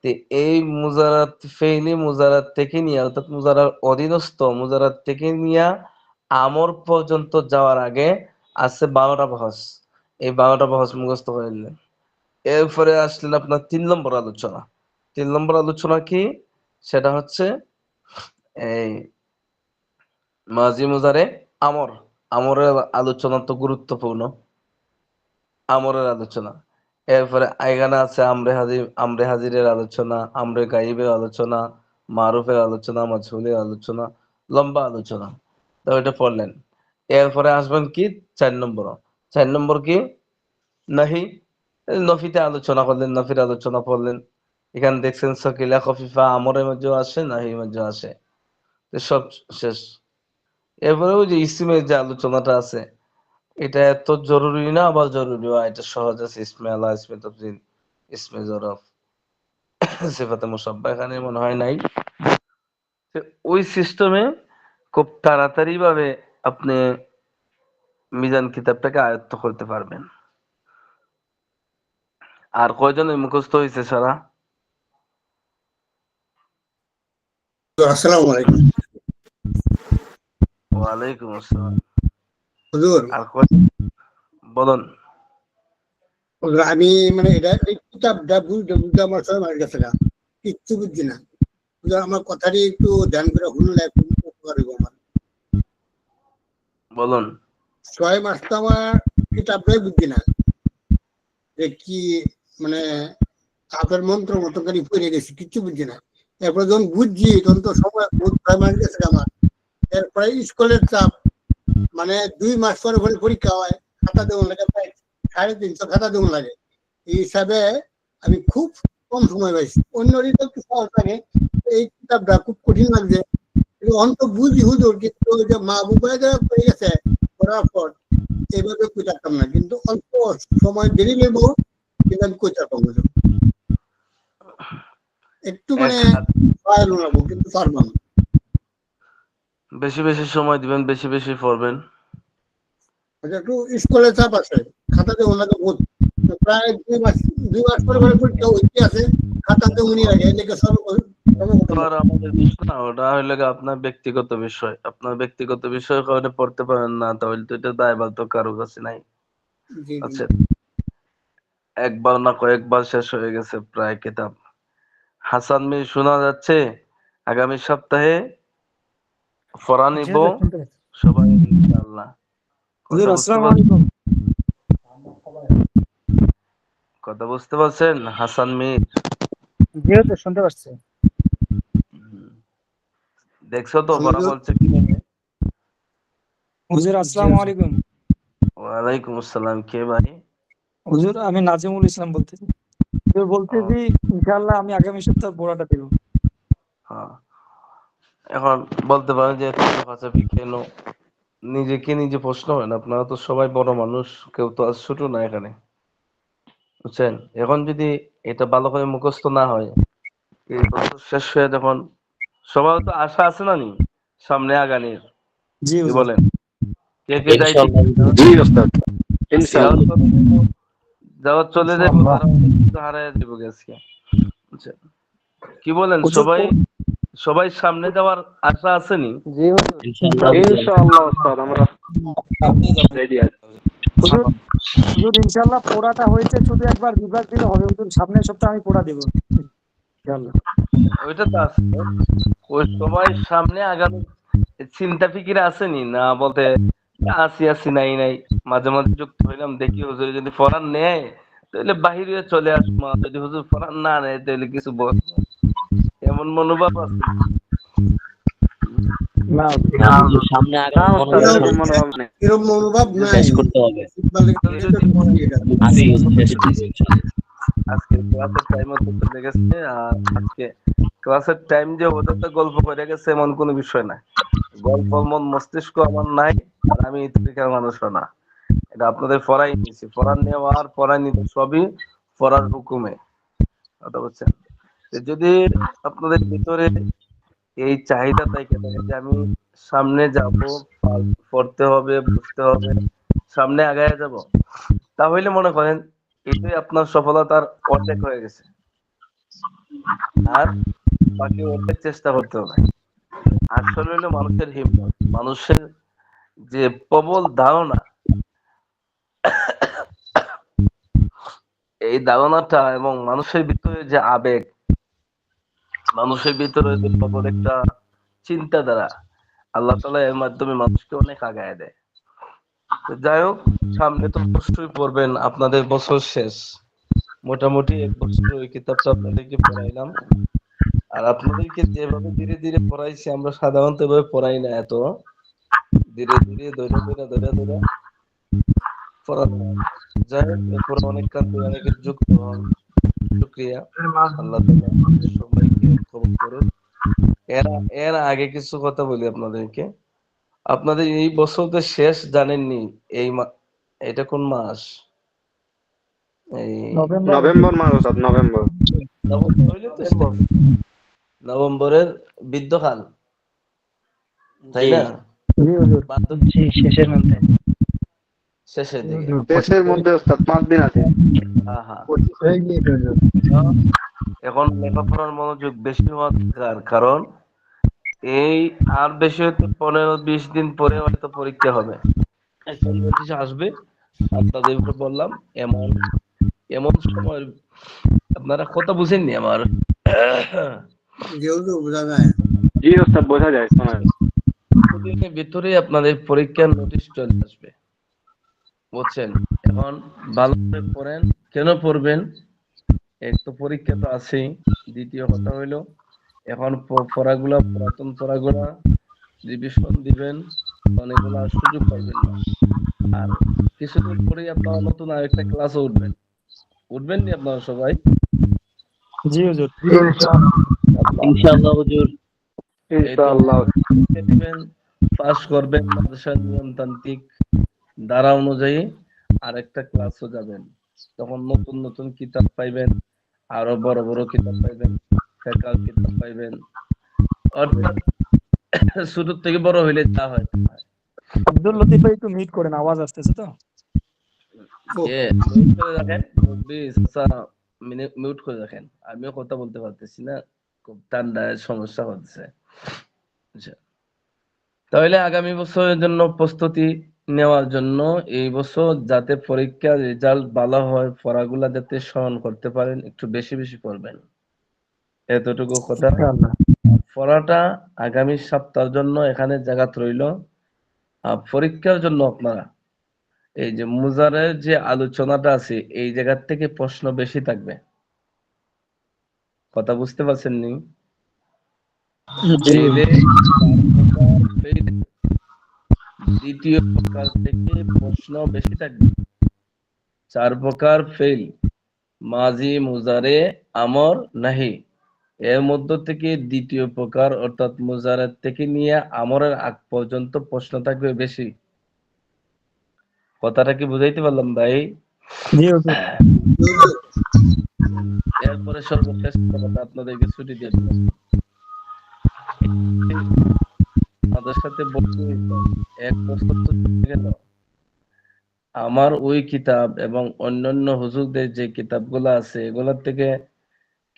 তো এই মুজারাত ফেইলি মুজারাত থেকে নিয়ে, অর্থাৎ মুজারার অধীনস্থ মুজারাত থেকে নিয়ে আমর পর্যন্ত যাওয়ার আগে আছে 12টা বহস। এই 12টা বহস মুখস্থ করে নিলেন। এরপরে আসলেন আপনার 3 নম্বর আলোচনা। 3 নম্বর আলোচনা কি? সেটা হচ্ছে এই মাজি, মুজারে, আমর। আমরের আলোচনা তো গুরুত্বপূর্ণ, আমরের আলোচনা। এরপরে এখানে আছে আমরে হাজিরের আলোচনা, আমরে গাইবের আলোচনা, মারুফের আলোচনা, মাজহুলের আলোচনা, লম্বা আলোচনা। তো এটা পড়লেন। এরপরে আসবেন কি 4 নম্বর। 4 নম্বর কি? নাহি। নফিতে আলোচনা করলেন, নফির আলোচনা পড়লেন। এখানে দেখছেন সকিলা খফিফা আমরের মধ্যেও আসে, নাহির মধ্যেও আসে। তো সব শেষ। এরপরেও যে ইসমের যে আলোচনাটা আছে, এটা এত জরুরি না আবার জরুরি, এটা সহজ আছে। ইসমে আল্লাহ, ইসমে তাফসীর, ইসমে জরফ, সিফাতে মুসাব্বা এখানে মনে হয় নাই। তো ওই সিস্টেমে খুব তাড়াতাড়ি ভাবে আপনি মিজান কিতাবটাকে আয়ত্ত করতে পারবেন। আর কয়জনের মুখস্থ হয়েছে সারা? আসসালামু আলাইকুম। ওয়ালাইকুম আসসালাম। হুজুর, আর বলুন। হুজুর, আমি মানে এটা এই কিতাবটা বুঝতে আমার সময় মার গেছে না, কিচ্ছু বুঝছি না। হুজুর, আমার কথাটি একটু ধ্যান করে শুনলে খুব উপকার হইব আমার। বলুন। 6 মাস তো আমার কিতাবটাই বুঝছি না যে কি, মানে আপনার মন্ত্র মতো করে পড়ে গেছি, কিচ্ছু বুঝছি না। এরপর যখন বুঝছি তখন তো সময় বহুত 6 মাস গেছে আমার। এরপরে স্কুলের চাপ, মানে 2 মাস পরে পরে পরীক্ষা হয়, খাতা দেওয়া লাগে, প্রায় 350 খাতা দেওয়া লাগে। এই হিসাবে আমি খুব কম সময় পাইছি। অন্য ঋতু একটু সহজ লাগে, এই কিতাবটা খুব কঠিন লাগছে। অন্ত বুঝি হুজুর, কিন্তু ওই যে মা বুবাই পড়ে গেছে পড়ার পর এইভাবে কইতাম না, কিন্তু অল্প সময় দেরি নেব, কিন্তু আমি কইতাম হুজুর। একটু মানে সহায় লাগবো, কিন্তু পারবো না। বেশি বেশি সময় দিবেন, বেশি বেশি পড়বেন। একটু স্কুলের চাপ আছে, খাতা দেওয়া লাগে বহুত, প্রায় 2 মাস পরে পরীক্ষা হইতে আছে, খাতাতে উনি রাখে এদিকে সব তো আর আমাদের বিষয় না, ওটা হইলে গিয়ে আপনার ব্যক্তিগত বিষয়। আপনার ব্যক্তিগত বিষয় কারণে পড়তে পারেন না, তাহলে তো এটা দায়ভার তো কারো কাছে নাই। জি জি আচ্ছা, একবার না কয়েকবার শেষ হয়ে গেছে প্রায় কিতাব। হাসান মির শোনা যাচ্ছে আগামী সপ্তাহে পড়া জি নিব হুজুর, শুনতে পাচ্ছি। সবাই ইনশাআল্লাহ। হুজুর কথা বুঝতে আসসালামু পারছেন? আলাইকুম। কথা বুঝতে পারছেন হাসান মির? জি হুজুর, শুনতে পাচ্ছি। হুম। দেখছো তো পড়া হুজুর, বলছে কিভাবে? হুজুর জি আসসালামু হুজুর। আলাইকুম। ওয়ালাইকুম আসসালাম, কে ভাই? হুজুর আমি নাজিমুল ইসলাম বলতেছি। হুজুর ও, বলতেছি ইনশাআল্লাহ আমি আগামী সপ্তাহে পড়াটা দেব। হ্যাঁ। এখন বলতে পারেন যে এত চাপাচাপি কেন? নিজেকে নিজে প্রশ্ন হয় না? আপনারা তো সবাই বড় মানুষ, কেউ তো আর ছোট না এখানে, বুঝছেন? এখন যদি এটা ভালো করে মুখস্থ না হয়, এই বছর শেষ হয়ে যখন সবার তো আশা আছে না নি সামনে আগামীর, জি কি হুজুর। বলেন? কে কে যাইতে জি ওস্তাদ, যাওয়ার ইনশাআল্লাহ। চলে যাবো, যাওয়ার চলে যাবো, ইনশাআল্লাহ। তারা অনেক কিছু হারাই দিব গেছে, বুঝছেন? কি বলেন হুজুর সবাই? সবাই সামনে যাওয়ার আশা আছে নি? জি হুজুর। ইনশাআল্লাহ ওস্তাদ, আমরা রেডি আছি। হুজুর হুজুর ইনশাআল্লাহ পড়াটা হয়েছে, শুধু একবার বিভাগ দিলে হবে হুজুর। সামনের সপ্তাহে আমি পড়া দেব ইনশাআল্লাহ। ওইটা তো আছে, ওই সবাই সামনে আগামী চিন্তা ফিকির আসেনি না? বলতে আসি আসি নাই নাই, মাঝে মাঝে যুক্ত হইলাম, দেখি হুজুর যদি ফরান নেয় তাহলে বাহিরে চলে আসবো, আর যদি হুজুর ফরান না নেয় তাহলে কিছু বলবো, এমন মনোভাব আছে। না না হুজুর, সামনে না আগামী ওস্তাদ, 15 এরকম দিন মনোভাব নেই। এরকম মনোভাব নাই। শেষ করতে হবে। ফুটবলের কেউ যদি এটা আমি শেষ করবো ইনশাআল্লাহ। আজকে ক্লাসের টাইম তো চলে গেছে, আর আজকে ক্লাসের টাইম যে ওদের তো গল্প করে গেছে এমন কোনো বিষয় না। গল্প মন মস্তিষ্ক আমার নাই, আর আমি এই তরিকার মানুষও না। এটা আপনাদের পড়াই নিয়েছি, পড়ার নেওয়া আর পড়াই নিতে সবই পড়ার হুকুমে, কথা বলছেন? যদি আপনাদের ভিতরে এই চাহিদা থাকে যে আমি সামনে যাব, পড়তে হবে, বুঝতে হবে, সামনে আগায় যাব, তাহলে মনে করেন এটাই আপনার সফলতার অর্ধেক হয়ে গেছে। আর বাকি অর্ধেক চেষ্টা করতে হবে। আসলে হলো মানুষের হিম্মত, মানুষের যে প্রবল ধারণা, এই ধারণাটা এবং মানুষের ভিতরে যে আবেগ, মানুষের ভিতরে যে প্রবল একটা চিন্তাধারা, আল্লাহ তাআলা এর মাধ্যমে মানুষকে অনেক আগায় দেয়। তো যাই হোক, সামনে তো অবশ্যই পড়বেন, আপনাদের বছর শেষ, মোটামুটি এক বছর ওই কিতাবটা আপনাদেরকে পড়াইলাম। আর আপনাদেরকে যেভাবে ধীরে ধীরে পড়াইছি, আমরা সাধারণত এভাবে পড়াই না, এত ধীরে ধীরে ধরে ধরে ধরে ধরে পড়ানো হয়। যাই হোক, এরপরে অনেক কাছে অনেকে যুক্ত হন, শুকরিয়া। আল্লাহ তাআলা আপনাদের সবাইকে কবুল করুন। এর এর আগে কিছু কথা বলি আপনাদেরকে। আপনাদের এই বছর তো শেষ, জানেননি এই এটা কোন মাস? এই নভেম্বর হুজুর। নভেম্বর মাস ওস্তাদ, নভেম্বর। নভেম্বর হইলে তো শেষ। নভেম্বরের বৃদ্ধকাল, তাই জি না? জি হুজুর। জি, শেষের মধ্যে। শেষের দিকে। শেষের মধ্যে ওস্তাদ 5 দিন আছে। হ্যাঁ হ্যাঁ। এই যে হুজুর। এখন লেখাপড়ার মনোযোগ বেশি হওয়ার দরকার, কারণ এই আর বেশি হয়তো 15-20 দিন পরে হয়তো পরীক্ষা হবে, এখন নোটিশ আসবে। আপনাদের উপরে বললাম, এমন এমন সময় আপনারা কথা বুঝেননি আমার। যেহেতু বোঝা যায়। জি ওস্তাদ, বোঝা যায় সময়। কিছুদিনের ভিতরে আপনাদের পরীক্ষার নোটিশ চলে আসবে, বুঝছেন? এখন ভালো করে পড়েন। কেন পড়বেন? এক তো পরীক্ষা তো আছেই, দ্বিতীয় কথা হইলো এখন পড়াগুলা, পুরাতন পড়াগুলা রিভিশন দিবেন, অনেকগুলা সুযোগ পাইবেন না। আর কিছুদিন পরেই আপনারা নতুন আরেকটা ক্লাসে উঠবেন নি আপনারা সবাই? জি হুজুর। ইনশাআল্লাহ হুজুর। এই তো ইনশাআল্লাহ। পরীক্ষা দিবেন, পাস করবেন, মাদ্রাসার নিয়মতান্ত্রিক ধারা অনুযায়ী আরেকটা ক্লাসও যাবেন। তখন নতুন নতুন কিতাব পাইবেন, আরো বড় বড় কিতাব পাইবেন, ফেকার কিতাব পাইবেন। অর্থাৎ ছোট থেকে বড় হইলে যা হয় তা হয়। আব্দুল লতিফ ভাই একটু মিট করেন, আওয়াজ আসতেছে তো। মিউট করে রাখেন, মুরব্বি চাচা, মিউট করে রাখেন, আমিও কথা বলতে পারতেছি না, খুব ঠান্ডায় সমস্যা হচ্ছে। আচ্ছা, তাহলে আগামী বছরের জন্য প্রস্তুতি নেওয়ার জন্য এই বছর যাতে পরীক্ষার রেজাল্ট ভালো হয়, পড়াগুলা যাতে স্মরণ করতে পারেন, একটু বেশি বেশি পড়বেন, এতটুকু কথা। ইনশাআল্লাহ। পড়াটা আগামী সপ্তাহের জন্য এখানে জায়গা রইল। আর পরীক্ষার জন্য আপনারা এই যে মুজারের যে আলোচনাটা আছে এই জায়গার থেকে প্রশ্ন বেশি থাকবে, কথা বুঝতে পারছেন নি? ফেইলে দ্বিতীয় প্রকার থেকে প্রশ্ন বেশি থাকবে। 4 প্রকার ফেল, মাজি, মুজারে, আমর, নাহি। এর মধ্য থেকে দ্বিতীয় প্রকার অর্থাৎ মুজারের থেকে নিয়ে আমরের আগ পর্যন্ত প্রশ্ন থাকবে বেশি। কথাটা কি বুঝাইতে পারলাম ভাই? জি হুজুর। এরপরে সর্বশেষ কথা আপনাদেরকে ছুটি দিয়ে দিলাম। আমাদের সাথে বলতে 1 বছর তো চলে গেল। আমার ওই কিতাব এবং অন্যান্য হুজুরদের যে কিতাবগুলো আছে এগুলোর থেকে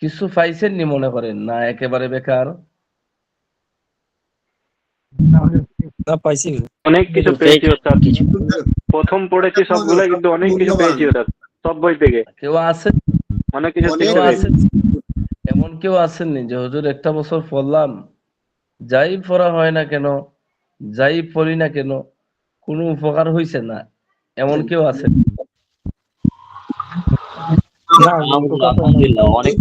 কিছু পাইছেন নি মনে করেন, না একেবারে বেকার? না পাইছি। অনেক কিছু পেয়েছি ওস্তাদ, কিছু প্রথম পড়েছি সবগুলো, কিন্তু অনেক কিছু পেয়েছি ওস্তাদ সব বই থেকে, কেউ আছে, অনেক কিছু অনেক শিখতে পেরেছি। এমন কেউ আসেননি যে হুজুর একটা বছর পড়লাম, যাই পড়া হয় না কেন, যাই পড়ি না কেন, কোনো উপকার হয়েছে না, এমন কেউ আছে? না উপকার তো অনেক।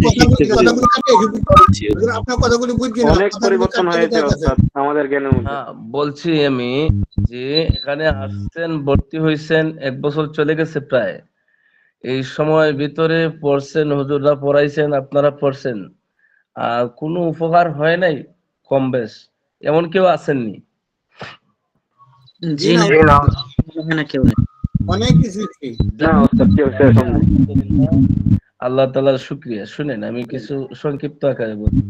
আপনার কথাগুলি বুঝছি না, অনেক কথাগুলি পরিবর্তন কাটতে হয়েছে কাটতে ওস্তাদ আমাদের জ্ঞানের মধ্যে। হ্যাঁ, বলছি আমি যে এখানে আসছেন, ভর্তি হয়েছেন, 1 বছর চলে গেছে প্রায়। এই সময়ের ভিতরে পড়ছেন, হুজুররা পড়াইছেন, আপনারা পড়ছেন, আর কোনো উপকার হয় নাই কম বেশ, এমন কেউ আসেননি? জি না, এখানে কেউ নেই। অনেক কিছু না ওস্তাদ, কেউ সেরকম নেই। আল্লাহ তাআলার শুকরিয়া। শুনেন, আমি কিছু সংক্ষিপ্ত আকারে বলি।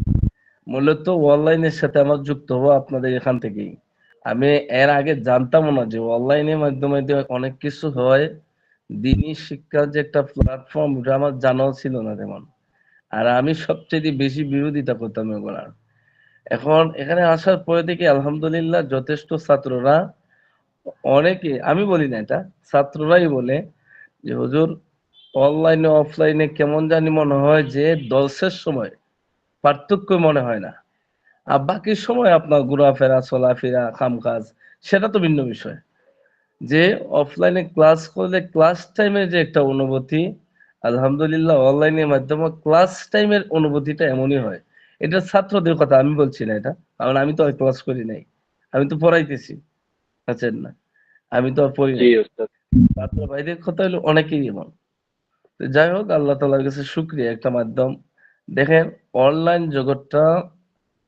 মূলত অনলাইনের সাথে আমার যুক্ত হওয়া আপনাদের এখান থেকেই। আমি এর আগে জানতামও না যে অনলাইনের মাধ্যমে যে অনেক কিছু হয়, দিনী শিক্ষার যে একটা প্ল্যাটফর্ম, ওটা আমার জানাও ছিল না তেমন। আর আমি সবচেয়ে বেশি বিরোধিতা করতাম এগুলার। এখন এখানে আসার পরে দেখি আলহামদুলিল্লাহ যথেষ্ট ছাত্ররা, অনেকে, আমি বলি না এটা, ছাত্ররাই বলে যে হুজুর অনলাইনে অফলাইনে কেমন জানি মনে হয় যে দর্শের সময় পার্থক্য মনে হয় না, আর বাকি সময় আপনার ঘোরাফেরা, চলাফেরা, কাজ, সেটা তো ভিন্ন বিষয়। যে অফলাইনে ক্লাস করলে ক্লাস টাইমের যে একটা অনুভূতি, আলহামদুলিল্লাহ অনলাইনের মাধ্যমে ক্লাস টাইমের অনুভূতিটা এমনই হয়। এটা ছাত্রদের কথা আমি বলছি না এটা, কারণ আমি তো আর ক্লাস করি নাই, আমি তো পড়াইতেছি, আছেন না, আমি তো আর পড়ি জি নাই। ওস্তাদ। ছাত্র ভাইদের কথা হলো অনেকেই এমন। তো যাই হোক, আল্লাহ তাআলার কাছে শুকরিয়া, একটা মাধ্যম। দেখেন, অনলাইন জগৎটা,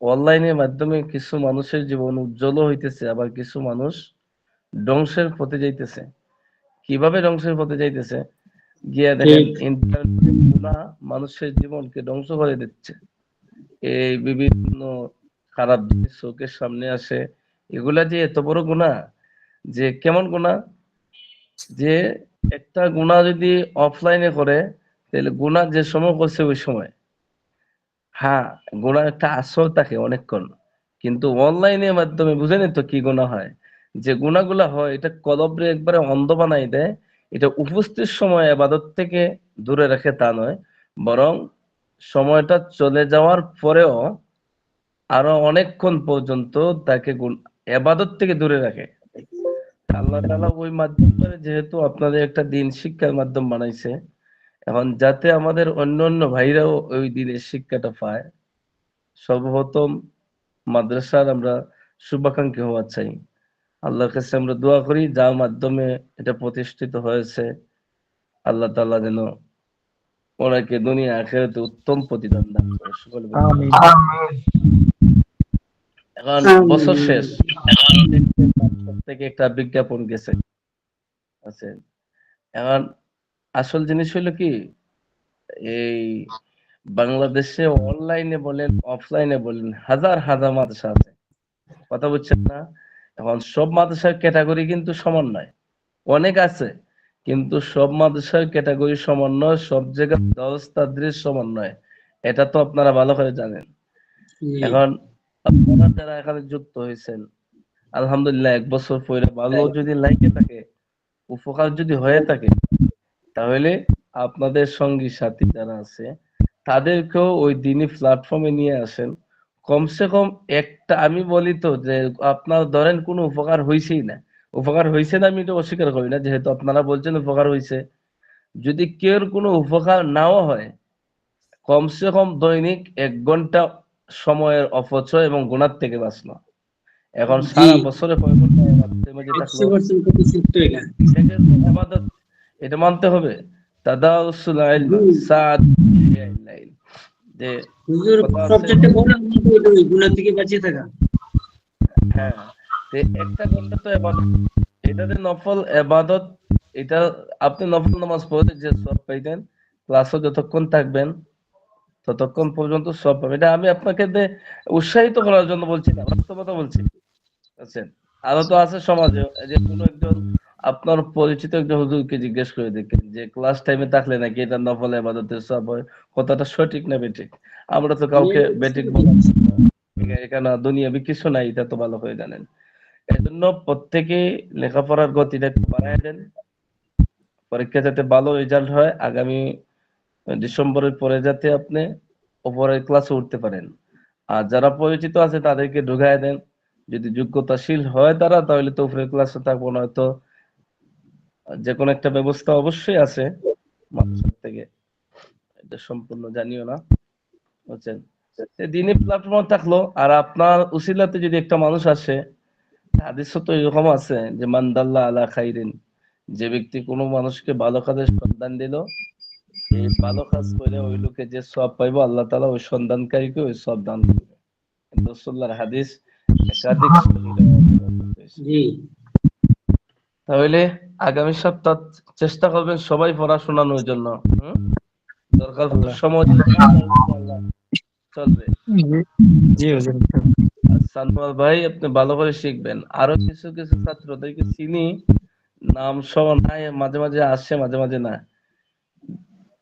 অনলাইনের মাধ্যমে কিছু মানুষের জীবন উজ্জ্বল হইতেছে, আবার কিছু মানুষ ধ্বংসের পথে যাইতেছে। কিভাবে ধ্বংসের পথে যাইতেছে? গিয়া দেখেন ইন্টারনেটের গুনাহ মানুষের জীবনকে ধ্বংস করে দিচ্ছে। এই বিভিন্ন খারাপ জিনিস চোখের সামনে আসে, এগুলা যে এত বড় গুনাহ, যে কেমন গুনাহ, যে একটা গুনাহ যদি অফলাইনে করে তাহলে গুনাহ যে সময় করছে ওই সময়, হ্যাঁ, গুনাহ একটা আসর থাকে অনেকক্ষণ, কিন্তু অনলাইনের মাধ্যমে বুঝেনি তো কি গুনাহ হয়। যে গুনাহগুলা হয় এটা কলবরে একবারে অন্ধ বানাই দেয়। এটা উপস্থিত সময় ইবাদত থেকে দূরে রাখে তা নয়, বরং সময়টা চলে যাওয়ার পরেও আরো অনেকক্ষণ পর্যন্ত তাকে ইবাদত থেকে দূরে রাখে। আল্লাহ তাআলা ওই মাধ্যমটা যেহেতু আপনাদের একটা দিন শিক্ষার মাধ্যম বানাইছে, এখন যাতে আমাদের অন্য অন্য ভাইরাও ওই দিনের শিক্ষাটা পায়, সর্বপ্রথম মাদ্রাসার আমরা শুভাকাঙ্ক্ষী হওয়া চাই। আল্লাহর কাছে আমরা দোয়া করি, যার মাধ্যমে এটা প্রতিষ্ঠিত হয়েছে, আল্লাহ তাআলা যেন ওনাকে দুনিয়া আখিরাতে উত্তম প্রতিদান দান করে। সকলে বলি আমিন। এখন বছর শেষ, থেকে একটা বিজ্ঞাপন গেছে আছে। এখন আসল জিনিস হলো কি, এই বাংলাদেশে অনলাইনে বলেন অফলাইনে বলেন হাজার হাজার মাদ্রাসা আছে, কথা বুঝছেন না? এখন সব মাদ্রাসার ক্যাটাগরি কিন্তু সমান নয়, অনেক আছে কিন্তু সব মাদ্রাসার ক্যাটাগরি সমান নয়, সব জায়গায় দরস তাদরিস সমান নয়, এটা তো আপনারা ভালো করে জানেন। এখন আপনারা যারা এখানে যুক্ত হয়েছেন, আলহামদুলিল্লাহ 1 বছর পরে ভালো যদি লাইকে থাকে, উপকার যদি হয়ে থাকে, তাহলে আপনাদের সঙ্গী সাথী যারা আছে তাদেরকেও ওই দিনই প্ল্যাটফর্মে নিয়ে আসেন। কমসে কম একটা, আমি বলি তো যে আপনার ধরেন কোনো উপকার হয়েছেই না, উপকার হয়েছে না আমি এটা অস্বীকার করি না, যেহেতু আপনারা বলছেন উপকার হয়েছে। যদি কেউ কোনো উপকার নাও হয়, কমসে কম দৈনিক 1 ঘন্টা সময়ের অপচয় এবং গুনাহ থেকে বাঁচলো। এখন সারা বছরে কয় ঘন্টা রাতের মাঝে থাকলো, সেটা তো ইবাদত, এটা মানতে হবে। তাদাউসুল ইলম সাদ লাইল, যে হ্যাঁ, একটা ঘন্টা তো ইবাদত, এটাতে নফল ইবাদত। এটা আপনি নফল নামাজ পড়ে যে সব পাইতেন, ক্লাসে যতক্ষণ থাকবেন ততক্ষণ পর্যন্ত সব পাবেন। এটা আমি আপনাকে উৎসাহিত করার জন্য বলছি না, বাস্তবতা বলছি, বুঝছেন? আরো তো আছে সমাজে, যে কোনো একজন আপনার পরিচিত একজন হুজুরকে জিজ্ঞেস করে দেখেন যে ক্লাস টাইমে থাকলে নাকি এটা নফল ইবাদতের সব হয়, কথাটা সঠিক না বেঠিক? আমরা তো কাউকে বেঠিক বললাম না, এখানে দুনিয়াবি কিছু নাই, এটা তো ভালো করে জানেন। এজন্য প্রত্যেকে লেখাপড়ার গতিটা একটু বাড়ায় দেন, পরীক্ষা যাতে ভালো রেজাল্ট হয়, আগামী ডিসেম্বরের পরে যাতে আপনি উপরের ক্লাসে উঠতে পারেন। আর যারা পরিচিত আছে তাদেরকে ঢুকায় দেন, যদি যোগ্যতাশীল হয় তারা, তাহলে তো উপরের ক্লাসে থাকবো, না হয়তো যে কোনো একটা ব্যবস্থা অবশ্যই আছে মানুষের থেকে, এটা সম্পূর্ণ জানিও না, বুঝছেন? দিনই প্ল্যাটফর্ম থাকলো, আর আপনার উসিলাতে যদি একটা মানুষ আসে, হাদিসে তো এরকম আছে যে মান দাল্লা আলা খাইরিন, যে ব্যক্তি কোনো মানুষকে ভালো কাজের সন্ধান দিল, এই ভালো কাজ করে ওই লোকে যে সওয়াব পাইবো, আল্লাহ তাআলা ওই সন্ধানকারীকে ওই সওয়াব দান করবে। রাসূলুল্লাহর হাদিস একাধিক জি। তাহলে আগামী সপ্তাহ চেষ্টা করবেন সবাই পড়াশোনার জন্য, দরকার সময় চলবে। জি হুজুর। সানোয়ার ভাই, আপনি ভালো করে শিখবেন। আরো কিছু কিছু ছাত্রদেরকে চিনি, নাম সহ নাই, মাঝে মাঝে আসে মাঝে মাঝে না,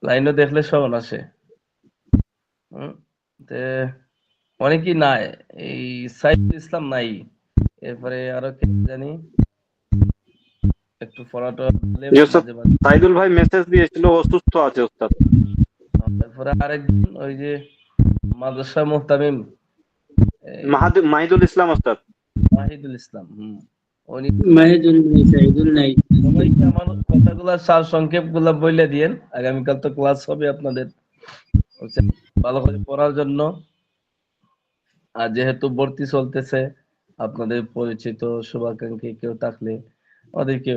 লাইনে দেখলে সব আসে। অনেকেই নাই, এই সাইফুল ইসলাম নাই, এরপরে আরো কে জানি একটু পড়াটা সাইদুল ভাই মেসেজ দিয়েছিল অসুস্থ আছে ওস্তাদ। তারপরে আরেকজন ওই যে মাদ্রাসা মুহতামিম মাহিদুল ইসলাম ওস্তাদ, মাহিদুল ইসলাম, উনি মাহিদুল নাই। সবাইকে আমার কথাগুলা সার সংক্ষেপ গুলা বলে দিয়েন, আগামীকাল তো ক্লাস হবে আপনাদের, ভালো করে পড়ার জন্য। আর যেহেতু ভর্তি চলতেছে, আপনাদের পরিচিত শুভাকাঙ্ক্ষী কেউ থাকলে ওদেরকে